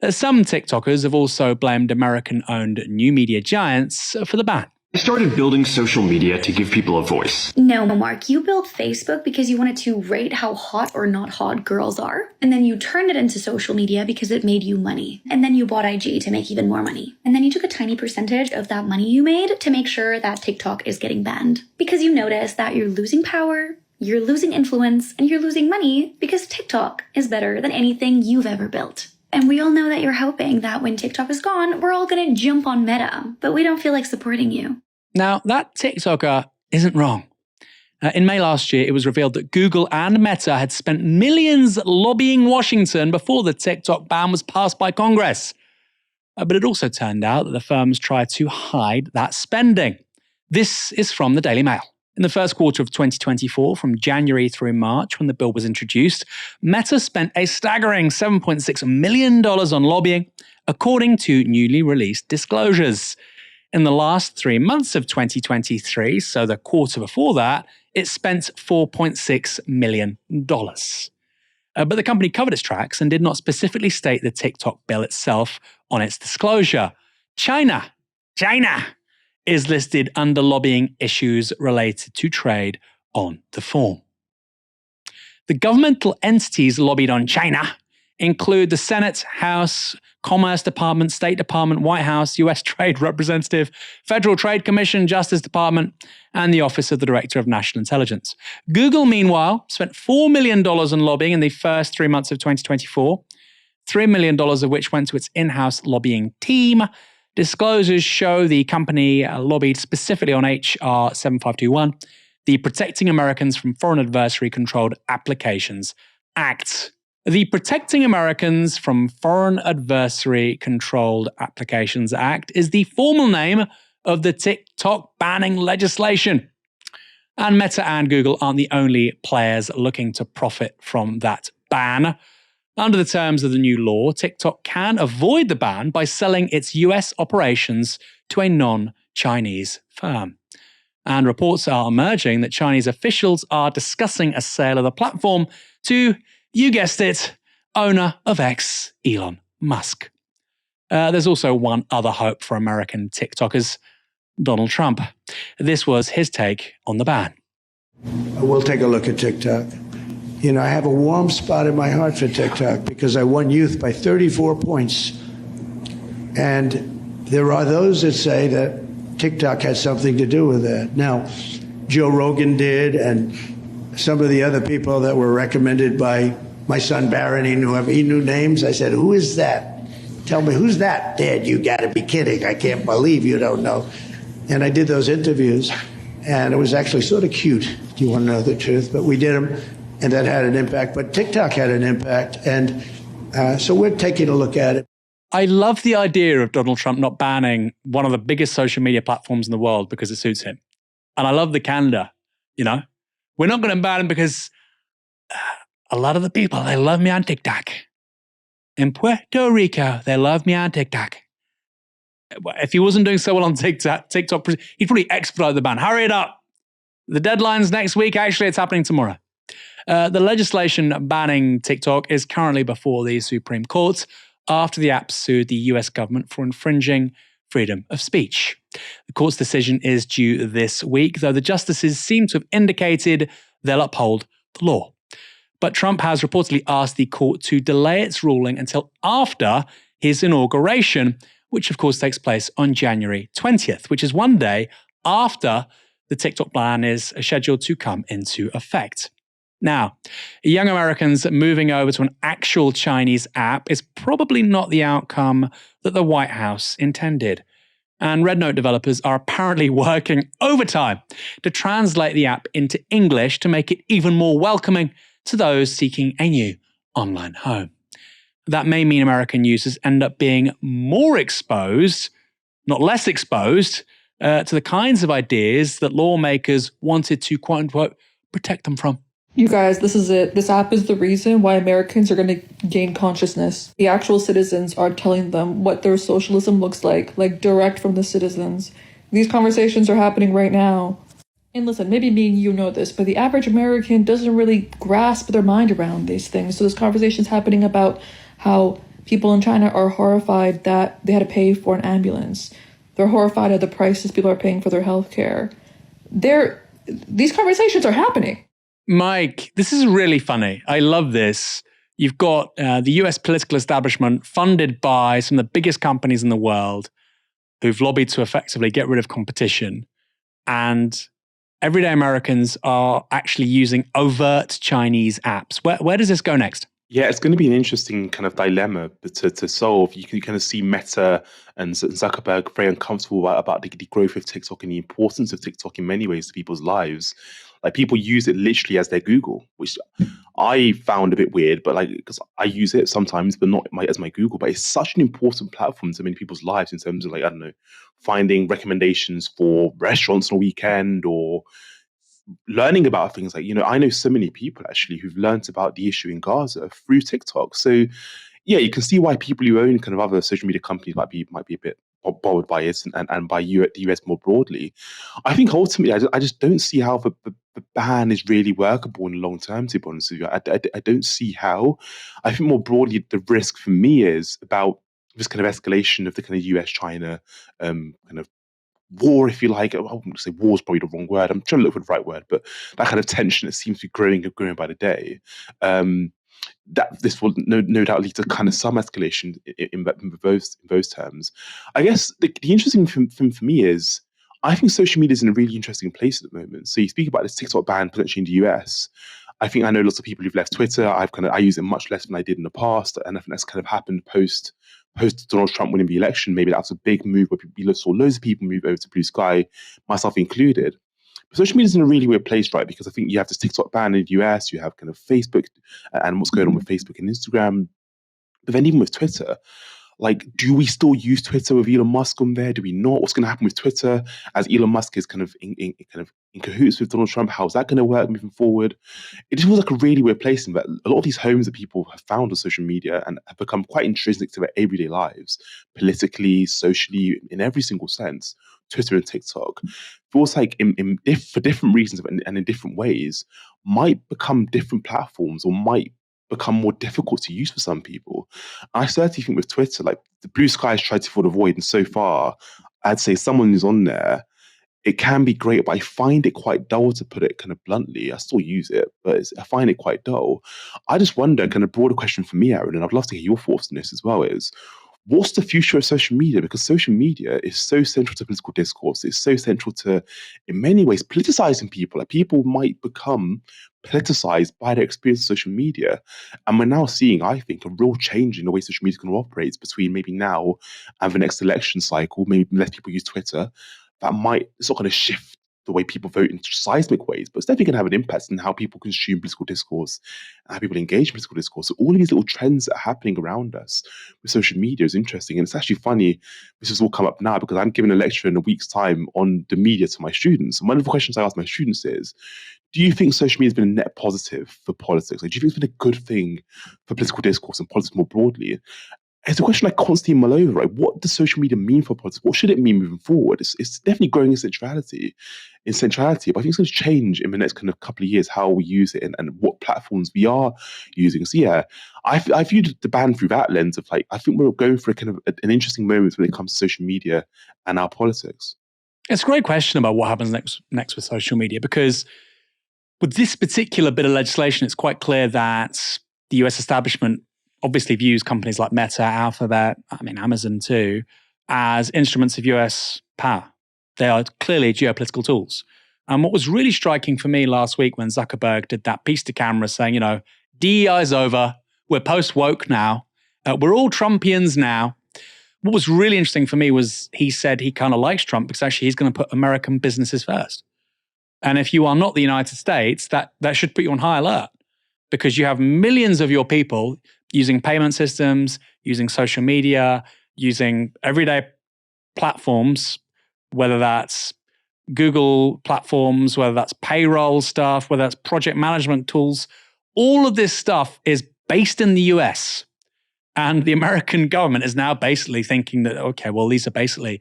Some TikTokers have also blamed American-owned new media giants for the ban. I started building social media to give people a voice. No, Mark, you built Facebook because you wanted to rate how hot or not hot girls are. And then you turned it into social media because it made you money. And then you bought IG to make even more money. And then you took a tiny percentage of that money you made to make sure that TikTok is getting banned. Because you notice that you're losing power, you're losing influence, and you're losing money because TikTok is better than anything you've ever built. And we all know that you're hoping that when TikTok is gone, we're all going to jump on Meta, but we don't feel like supporting you. Now, that TikToker isn't wrong. In May last year, it was revealed that Google and Meta had spent millions lobbying Washington before the TikTok ban was passed by Congress. But it also turned out that the firms tried to hide that spending. This is from the Daily Mail. In the first quarter of 2024, from January through March, when the bill was introduced, Meta spent a staggering $7.6 million on lobbying, according to newly released disclosures. In the last 3 months of 2023, so the quarter before that, it spent $4.6 million. But the company covered its tracks and did not specifically state the TikTok bill itself on its disclosure. China is listed under lobbying issues related to trade on the form. The governmental entities lobbied on China include the Senate, House, Commerce Department, State Department, White House, U.S. Trade Representative, Federal Trade Commission, Justice Department, and the Office of the Director of National Intelligence. Google, meanwhile, spent $4 million on lobbying in the first 3 months of 2024, $3 million of which went to its in-house lobbying team. Disclosures show the company lobbied specifically on H.R. 7521, the Protecting Americans from Foreign Adversary-Controlled Applications Act. The Protecting Americans from Foreign Adversary-Controlled Applications Act is the formal name of the TikTok banning legislation. And Meta and Google aren't the only players looking to profit from that ban. Under the terms of the new law, TikTok can avoid the ban by selling its US operations to a non-Chinese firm. And reports are emerging that Chinese officials are discussing a sale of the platform to, you guessed it, owner of X, Elon Musk. There's also one other hope for American TikTokers, Donald Trump. This was his take on the ban. We'll take a look at TikTok. You know, I have a warm spot in my heart for TikTok because I won youth by 34 points. And there are those that say that TikTok has something to do with that. Now, Joe Rogan did, and some of the other people that were recommended by my son Barron, he knew names. I said, who is that? Tell me, who's that? Dad, you got to be kidding. I can't believe you don't know. And I did those interviews, and it was actually sort of cute, if you want to know the truth. But we did them, and that had an impact. But TikTok had an impact, and so we're taking a look at it. I love the idea of Donald Trump not banning one of the biggest social media platforms in the world because it suits him. And I love the candor, you know. We're not going to ban him because a lot of the people, they love me on TikTok. In Puerto Rico, they love me on TikTok. If he wasn't doing so well on TikTok, he'd probably expedite the ban. Hurry it up. The deadline's next week. Actually, it's happening tomorrow. The legislation banning TikTok is currently before the Supreme Court after the app sued the US government for infringing freedom of speech. The court's decision is due this week, though the justices seem to have indicated they'll uphold the law. But Trump has reportedly asked the court to delay its ruling until after his inauguration, which of course takes place on January 20th, which is one day after the TikTok ban is scheduled to come into effect. Now, young Americans moving over to an actual Chinese app is probably not the outcome that the White House intended. And Red Note developers are apparently working overtime to translate the app into English to make it even more welcoming to those seeking a new online home. That may mean American users end up being more exposed, not less exposed, to the kinds of ideas that lawmakers wanted to, quote unquote, protect them from. You guys, this is it. This app is the reason why Americans are going to gain consciousness. The actual citizens are telling them what their socialism looks like direct from the citizens. These conversations are happening right now. And listen, maybe me and you know this, but the average American doesn't really grasp their mind around these things. So this conversation's happening about how people in China are horrified that they had to pay for an ambulance. They're horrified at the prices people are paying for their healthcare. These conversations are happening. Mike, this is really funny. I love this. You've got the US political establishment funded by some of the biggest companies in the world who've lobbied to effectively get rid of competition. And everyday Americans are actually using overt Chinese apps. Where does this go next? Yeah, it's going to be an interesting kind of dilemma to solve. You can kind of see Meta and Zuckerberg very uncomfortable about the growth of TikTok and the importance of TikTok in many ways to people's lives. Like, people use it literally as their Google, which I found a bit weird, but because I use it sometimes, but not as my Google. But it's such an important platform to many people's lives in terms of finding recommendations for restaurants on a weekend or learning about things I know so many people actually who've learned about the issue in Gaza through TikTok. So yeah, you can see why people who own kind of other social media companies might be a bit bothered by it and by the US more broadly. I think ultimately, I just don't see how the ban is really workable in the long term, to be honest with you. I don't see how. I think more broadly, the risk for me is about this kind of escalation of the kind of US-China kind of war, if you like. I wouldn't say war is probably the wrong word. I'm trying to look for the right word, but that kind of tension that seems to be growing by the day. That this will no doubt lead to kind of some escalation in those terms. I guess the interesting thing for me is I think social media is in a really interesting place at the moment. So you speak about this TikTok ban potentially in the US. I know lots of people who've left Twitter. I use it much less than I did in the past, and I think that's kind of happened post Donald Trump winning the election. Maybe that's a big move where we saw loads of people move over to Blue Sky, myself included. But social media is in a really weird place, right? Because I think you have this TikTok ban in the US, you have kind of Facebook and what's going on with Facebook and Instagram. But then even with Twitter, Like, do we still use Twitter with Elon Musk on there? Do we not? What's going to happen with Twitter as Elon Musk is kind of in cahoots with Donald Trump? How's that going to work moving forward? It just feels like a really weird place. And that a lot of these homes that people have found on social media and have become quite intrinsic to their everyday lives, politically, socially, in every single sense, Twitter and TikTok, feels like for different reasons and in different ways, might become different platforms or might become more difficult to use for some people. I certainly think with Twitter, like the blue sky has tried to fill the void, and so far, I'd say someone who's on there, it can be great, but I find it quite dull, to put it kind of bluntly. I still use it, but I find it quite dull. I just wonder, kind of broader question for me, Aaron, and I'd love to hear your thoughts on this as well, is what's the future of social media? Because social media is so central to political discourse. It's so central to, in many ways, politicizing people. Like, people might become politicized by their experience of social media. And we're now seeing, I think, a real change in the way social media is going to operate between maybe now and the next election cycle. Maybe less people use Twitter. It's not going to shift the way people vote in seismic ways, but it's definitely going to have an impact on how people consume political discourse and how people engage in political discourse. So all of these little trends that are happening around us with social media is interesting. And it's actually funny, this has all come up now because I'm giving a lecture in a week's time on the media to my students. And one of the questions I ask my students is, do you think social media has been a net positive for politics? Like, do you think it's been a good thing for political discourse and politics more broadly? It's a question I constantly mull over, right? What does social media mean for politics? What should it mean moving forward? It's definitely growing in centrality, but I think it's going to change in the next kind of couple of years how we use it and what platforms we are using. So yeah, I viewed the ban through that lens of, like, I think we're going for a kind of an interesting moment when it comes to social media and our politics. It's a great question about what happens next with social media, because with this particular bit of legislation, it's quite clear that the US establishment obviously views companies like Meta, Alphabet, Amazon too, as instruments of US power. They are clearly geopolitical tools. And what was really striking for me last week when Zuckerberg did that piece to camera saying, DEI is over, we're post-woke now, we're all Trumpians now. What was really interesting for me was he said he kind of likes Trump because actually he's going to put American businesses first. And if you are not the United States, that should put you on high alert, because you have millions of your people using payment systems, using social media, using everyday platforms, whether that's Google platforms, whether that's payroll stuff, whether that's project management tools. All of this stuff is based in the US. And the American government is now basically thinking that, okay, well, these are basically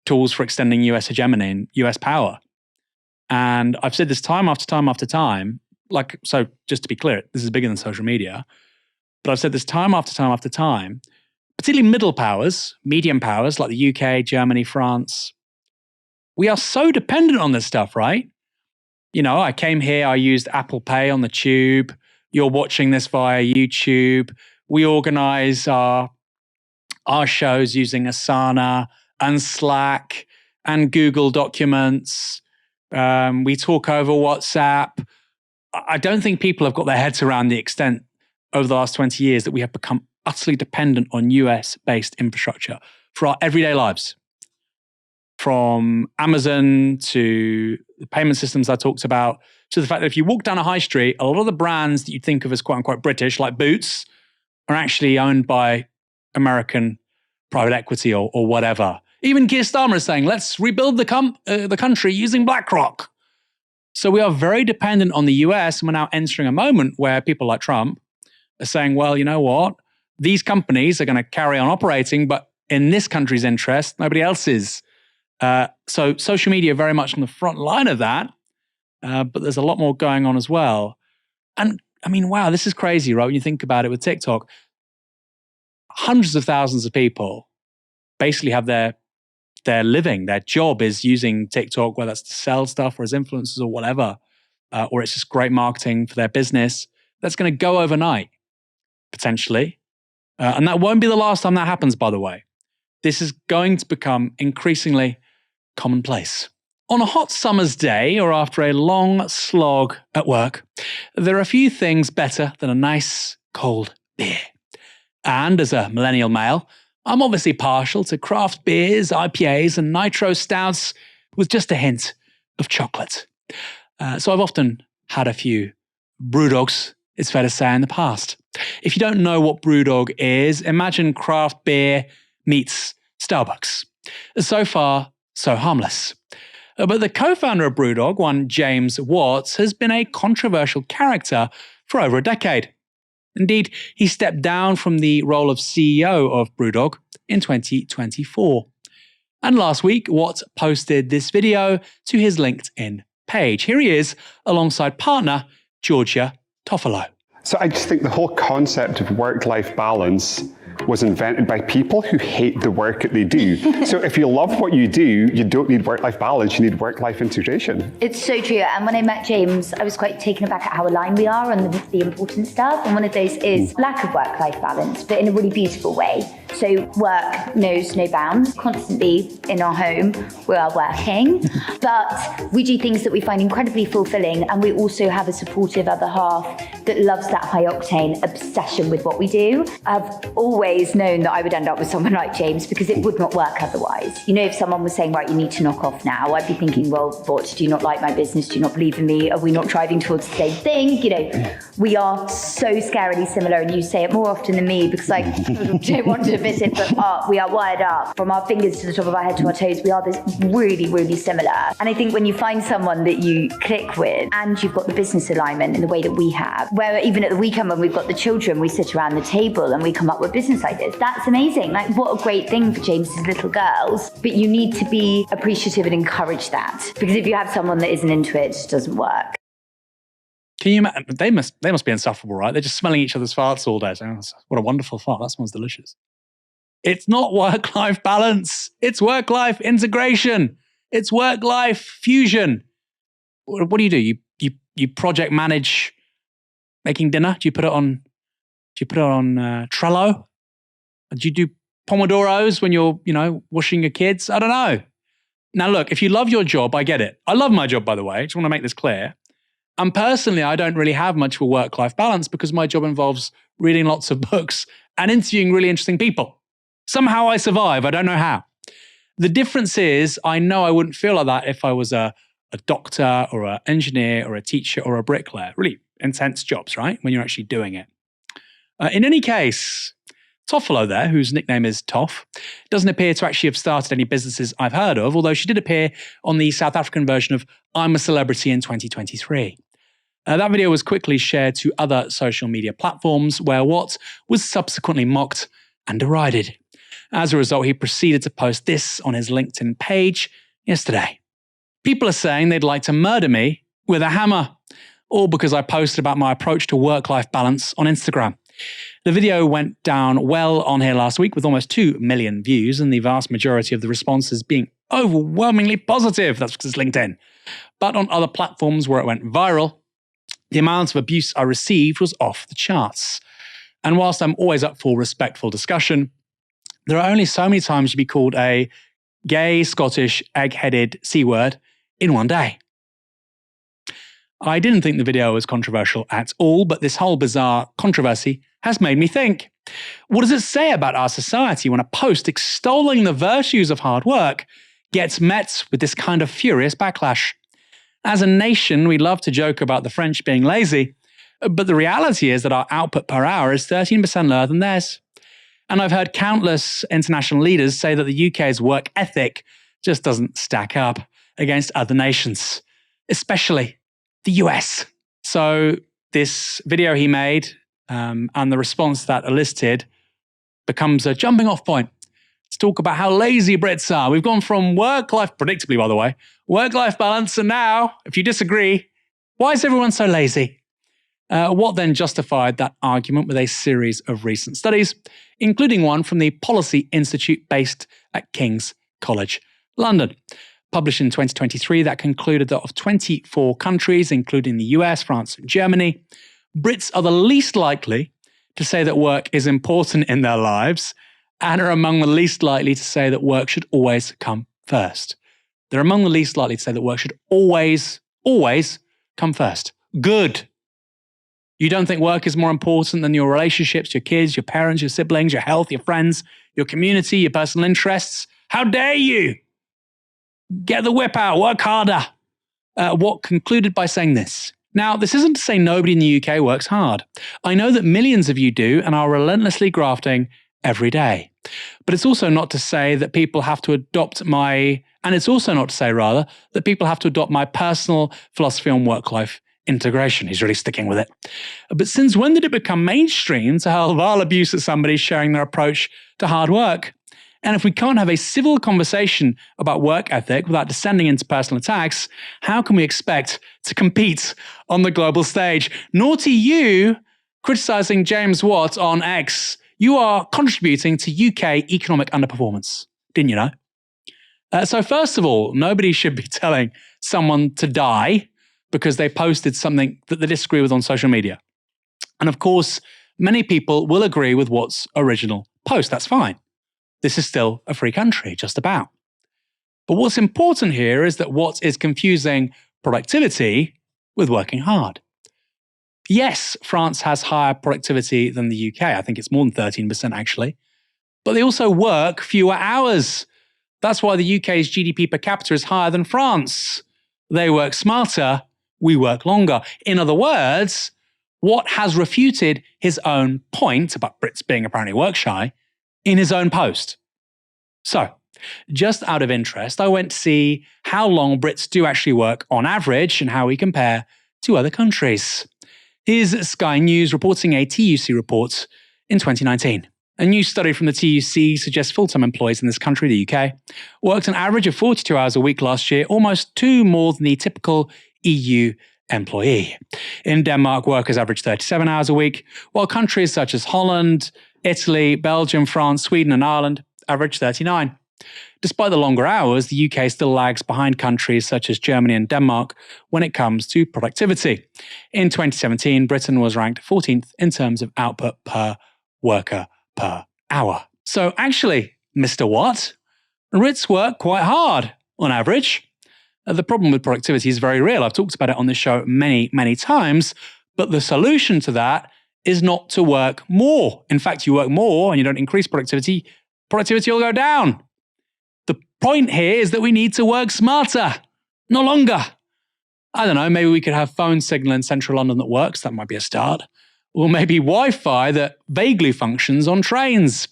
tools for extending US hegemony and US power. And I've said this time after time after time, so just to be clear, this is bigger than social media. But I've said this time after time after time, particularly middle powers, medium powers like the UK, Germany, France. We are so dependent on this stuff, right? I came here, I used Apple Pay on the tube. You're watching this via YouTube. We organize our shows using Asana and Slack and Google Documents. We talk over WhatsApp. I don't think people have got their heads around the extent over the last 20 years that we have become utterly dependent on US-based infrastructure for our everyday lives. From Amazon to the payment systems I talked about, to the fact that if you walk down a high street, a lot of the brands that you think of as quote-unquote British, like Boots, are actually owned by American private equity or whatever. Even Keir Starmer is saying, let's rebuild the country using BlackRock. So we are very dependent on the US, and we're now entering a moment where people like Trump are saying, well, you know what? These companies are going to carry on operating, but in this country's interest, nobody else's. So social media very much on the front line of that, but there's a lot more going on as well. And wow, this is crazy, right? When you think about it with TikTok, hundreds of thousands of people basically have their living, their job is using TikTok, whether that's to sell stuff or as influencers or whatever, or it's just great marketing for their business. That's going to go overnight, potentially. And that won't be the last time that happens, by the way. This is going to become increasingly commonplace. On a hot summer's day or after a long slog at work, there are a few things better than a nice cold beer. And as a millennial male, I'm obviously partial to craft beers, IPAs, and nitro stouts with just a hint of chocolate. So I've often had a few Brewdogs it's fair to say, in the past. If you don't know what Brewdog is, imagine craft beer meets Starbucks. So far, so harmless. But the co-founder of Brewdog, one James Watts, has been a controversial character for over a decade. Indeed, he stepped down from the role of CEO of Brewdog in 2024. And last week, Watts posted this video to his LinkedIn page. Here he is, alongside partner Georgia Toffolo. So I just think the whole concept of work-life balance was invented by people who hate the work that they do. So if you love what you do, you don't need work-life balance, you need work-life integration. It's so true. And when I met James, I was quite taken aback at how aligned we are on the important stuff. And one of those is lack of work-life balance, but in a really beautiful way. So work knows no bounds. Constantly in our home, we are working, but we do things that we find incredibly fulfilling. And we also have a supportive other half that loves that high octane obsession with what we do. I've always known that I would end up with someone like James because it would not work otherwise. You know, if someone was saying, right, you need to knock off now, I'd be thinking, well, what, do you not like my business? Do you not believe in me? Are we not driving towards the same thing? You know, we are so scarily similar, and you say it more often than me because I don't want to admit it, but we are wired up from our fingers to the top of our head to our toes. We are this really, really similar. And I think when you find someone that you click with and you've got the business alignment in the way that we have, where even at the weekend when we've got the children, we sit around the table and we come up with business ideas. That's amazing. Like, what a great thing for James's little girls. But you need to be appreciative and encourage that. Because if you have someone that isn't into it, it just doesn't work. Can you imagine? They must be insufferable, right? They're just smelling each other's farts all day. So, what a wonderful fart. That smells delicious. It's not work-life balance. It's work-life integration. It's work-life fusion. What do? You project manage making dinner? Do you put it on Trello? Do you do Pomodoros when you're, washing your kids? I don't know. Now, look, if you love your job, I get it. I love my job, by the way. I just want to make this clear. And personally, I don't really have much of a work-life balance because my job involves reading lots of books and interviewing really interesting people. Somehow I survive. I don't know how. The difference is I know I wouldn't feel like that if I was a doctor or an engineer or a teacher or a bricklayer. Really intense jobs, right? When you're actually doing it. In any case, Toffolo there, whose nickname is Toff, doesn't appear to actually have started any businesses I've heard of, although she did appear on the South African version of I'm a Celebrity in 2023. That video was quickly shared to other social media platforms where Watts was subsequently mocked and derided. As a result, he proceeded to post this on his LinkedIn page yesterday. People are saying they'd like to murder me with a hammer, all because I posted about my approach to work-life balance on Instagram. The video went down well on here last week with almost 2 million views, and the vast majority of the responses being overwhelmingly positive. That's because it's LinkedIn. But on other platforms where it went viral, the amount of abuse I received was off the charts. And whilst I'm always up for respectful discussion, there are only so many times you'd be called a gay, Scottish, egg-headed C-word in one day. I didn't think the video was controversial at all, but this whole bizarre controversy has made me think. What does it say about our society when a post extolling the virtues of hard work gets met with this kind of furious backlash? As a nation, we love to joke about the French being lazy, but the reality is that our output per hour is 13% lower than theirs. And I've heard countless international leaders say that the UK's work ethic just doesn't stack up against other nations, especially the US. So this video he made and the response that elicited becomes a jumping off point to talk about how lazy Brits are. We've gone from work-life, predictably by the way, work-life balance, and now, if you disagree, why is everyone so lazy? What then justified that argument with a series of recent studies, including one from the Policy Institute based at King's College London. Published in 2023, that concluded that of 24 countries, including the US, France, and Germany, Brits are the least likely to say that work is important in their lives and are among the least likely to say that work should always come first. They're among the least likely to say that work should always come first. Good. You don't think work is more important than your relationships, your kids, your parents, your siblings, your health, your friends, your community, your personal interests? How dare you? Get the whip out, work harder. Watt concluded by saying this: Now, this isn't to say nobody in the UK works hard. I know that millions of you do and are relentlessly grafting every day. But it's also not to say that people have to adopt my personal philosophy on work-life integration. He's really sticking with it. But since when did it become mainstream to hurl vile abuse at somebody sharing their approach to hard work? And if we can't have a civil conversation about work ethic without descending into personal attacks, how can we expect to compete on the global stage? Naughty you, criticizing James Watt on X. You are contributing to UK economic underperformance. Didn't you know? So first of all, nobody should be telling someone to die because they posted something that they disagree with on social media. And of course, many people will agree with Watt's original post. That's fine. This is still a free country, just about. But what's important here is that Watt is confusing productivity with working hard. Yes, France has higher productivity than the UK. I think it's more than 13% actually. But they also work fewer hours. That's why the UK's GDP per capita is higher than France. They work smarter, we work longer. In other words, Watt has refuted his own point about Brits being apparently work shy in his own post. So, just out of interest, I went to see how long Brits do actually work on average and how we compare to other countries. Here's Sky News reporting a TUC report in 2019. A new study from the TUC suggests full-time employees in this country, the UK, worked an average of 42 hours a week last year, almost 2 more than the typical EU employee. In Denmark, workers average 37 hours a week, while countries such as Holland, Italy, Belgium, France, Sweden and Ireland average 39. Despite the longer hours, the UK still lags behind countries such as Germany and Denmark when it comes to productivity. In 2017, Britain was ranked 14th in terms of output per worker per hour. So actually, Mr. Watt, Brits work quite hard on average. The problem with productivity is very real. I've talked about it on this show many, many times, but the solution to that is not to work more. In fact, you work more and you don't increase productivity, productivity will go down. The point here is that we need to work smarter, not longer. I don't know, maybe we could have phone signal in central London that works. That might be a start. Or maybe Wi-Fi that vaguely functions on trains.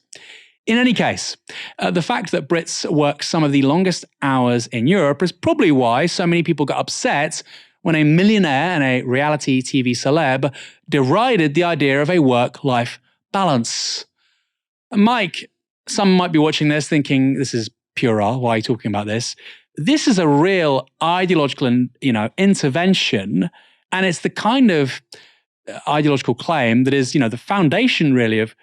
In any case, the fact that Brits work some of the longest hours in Europe is probably why so many people got upset when a millionaire and a reality TV celeb derided the idea of a work-life balance. Mike, some might be watching this thinking, this is puerile, why are you talking about this? This is a real ideological intervention, and it's the kind of ideological claim that is, the foundation really of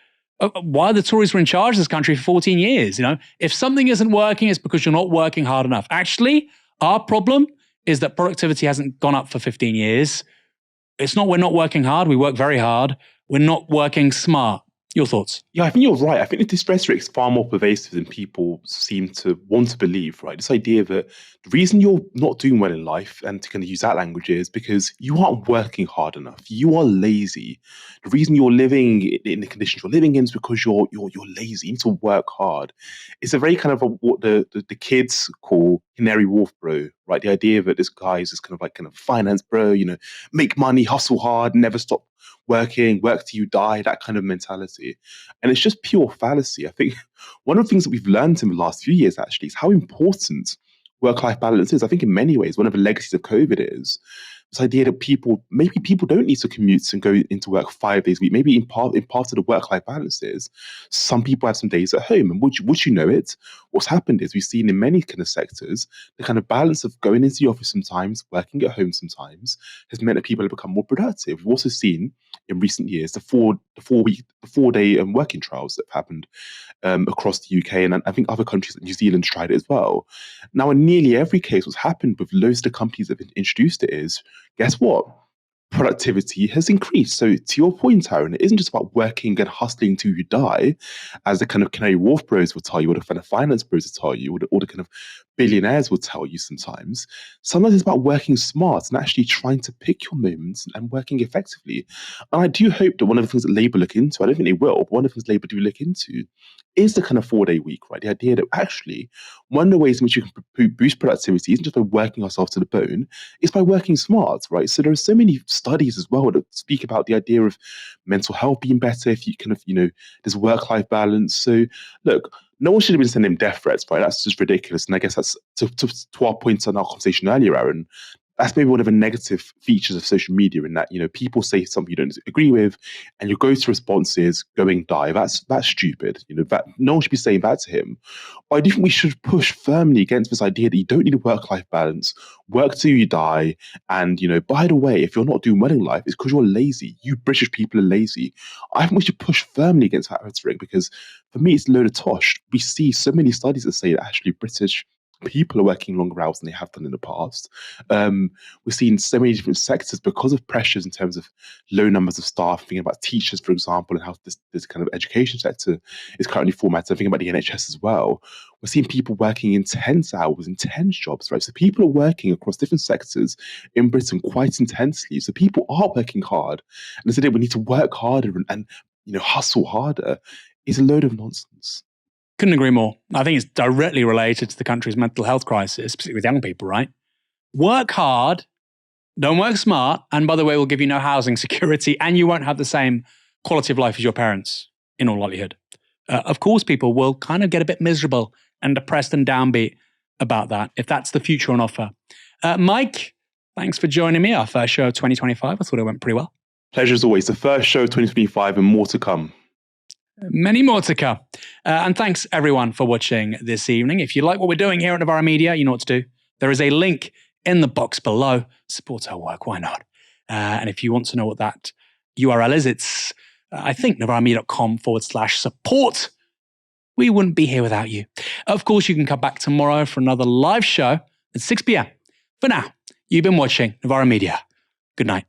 why the Tories were in charge of this country for 14 years. If something isn't working, it's because you're not working hard enough. Actually, our problem is that productivity hasn't gone up for 15 years. It's not we're not working hard, we work very hard. We're not working smart. Your thoughts? Yeah, I think you're right. I think this rhetoric is far more pervasive than people seem to want to believe, right? This idea that the reason you're not doing well in life, and to kind of use that language, is because you aren't working hard enough. You are lazy. The reason you're living in the conditions you're living in is because you're lazy. You need to work hard. It's a very kind of what the kids call Canary Wharf bro, right? The idea that this guy is this kind of finance bro, make money, hustle hard, never stop working, work till you die, that kind of mentality. And it's just pure fallacy. I think one of the things that we've learned in the last few years actually is how important work-life balance is. I think in many ways, one of the legacies of COVID is this idea that maybe people don't need to commute and go into work 5 days a week. Maybe in part of the work-life balance is some people have some days at home. And would you know it? What's happened is we've seen in many kind of sectors, the kind of balance of going into the office sometimes, working at home sometimes, has meant that people have become more productive. We've also seen in recent years the four-day working trials that have happened across the UK, and I think other countries like New Zealand's tried it as well. Now, in nearly every case, what's happened with loads of the companies that have introduced it is, guess what? Productivity has increased. So to your point, Aaron, it isn't just about working and hustling till you die, as the kind of Canary Wharf bros will tell you, or the kind of finance bros will tell you, or the kind of billionaires will tell you sometimes. Sometimes it's about working smart and actually trying to pick your moments and working effectively. And I do hope that one of the things that Labour look into, I don't think they will, but one of the things Labour do look into is the kind of 4-day week, right? The idea that actually one of the ways in which you can boost productivity isn't just by working ourselves to the bone, it's by working smart, right? So there are so many studies as well that speak about the idea of mental health being better if you kind of, there's work-life balance. So look, no one should have been sending death threats, right? That's just ridiculous. And I guess that's to our points on our conversation earlier, Aaron. That's maybe one of the negative features of social media in that, people say something you don't agree with and your go-to response is going die. That's stupid. That no one should be saying that to him. But I do think we should push firmly against this idea that you don't need a work-life balance, work till you die. And, by the way, if you're not doing well in life, it's because you're lazy. You British people are lazy. I think we should push firmly against that rhetoric because for me, it's a load of tosh. We see so many studies that say that actually British people are working longer hours than they have done in the past. We're seeing so many different sectors because of pressures in terms of low numbers of staff. Thinking about teachers, for example, and how this kind of education sector is currently formatted. Thinking about the NHS as well. We're seeing people working intense hours, intense jobs, right? So people are working across different sectors in Britain quite intensely. So people are working hard. And as I said, we need to work harder and hustle harder. Is a load of nonsense. Couldn't agree more. I think it's directly related to the country's mental health crisis, particularly with young people, right? Work hard, don't work smart, and by the way, we'll give you no housing security, and you won't have the same quality of life as your parents, in all likelihood. Of course, people will kind of get a bit miserable and depressed and downbeat about that, if that's the future on offer. Mike, thanks for joining me, our first show of 2025. I thought it went pretty well. Pleasure as always. The first show of 2025 and more to come. Many more to come. And thanks everyone for watching this evening. If you like what we're doing here at Novara Media, you know what to do. There is a link in the box below. Support our work, why not? And if you want to know what that URL is, it's, I think, novaramedia.com/support. We wouldn't be here without you. Of course, you can come back tomorrow for another live show at 6 p.m. For now, you've been watching Novara Media. Good night.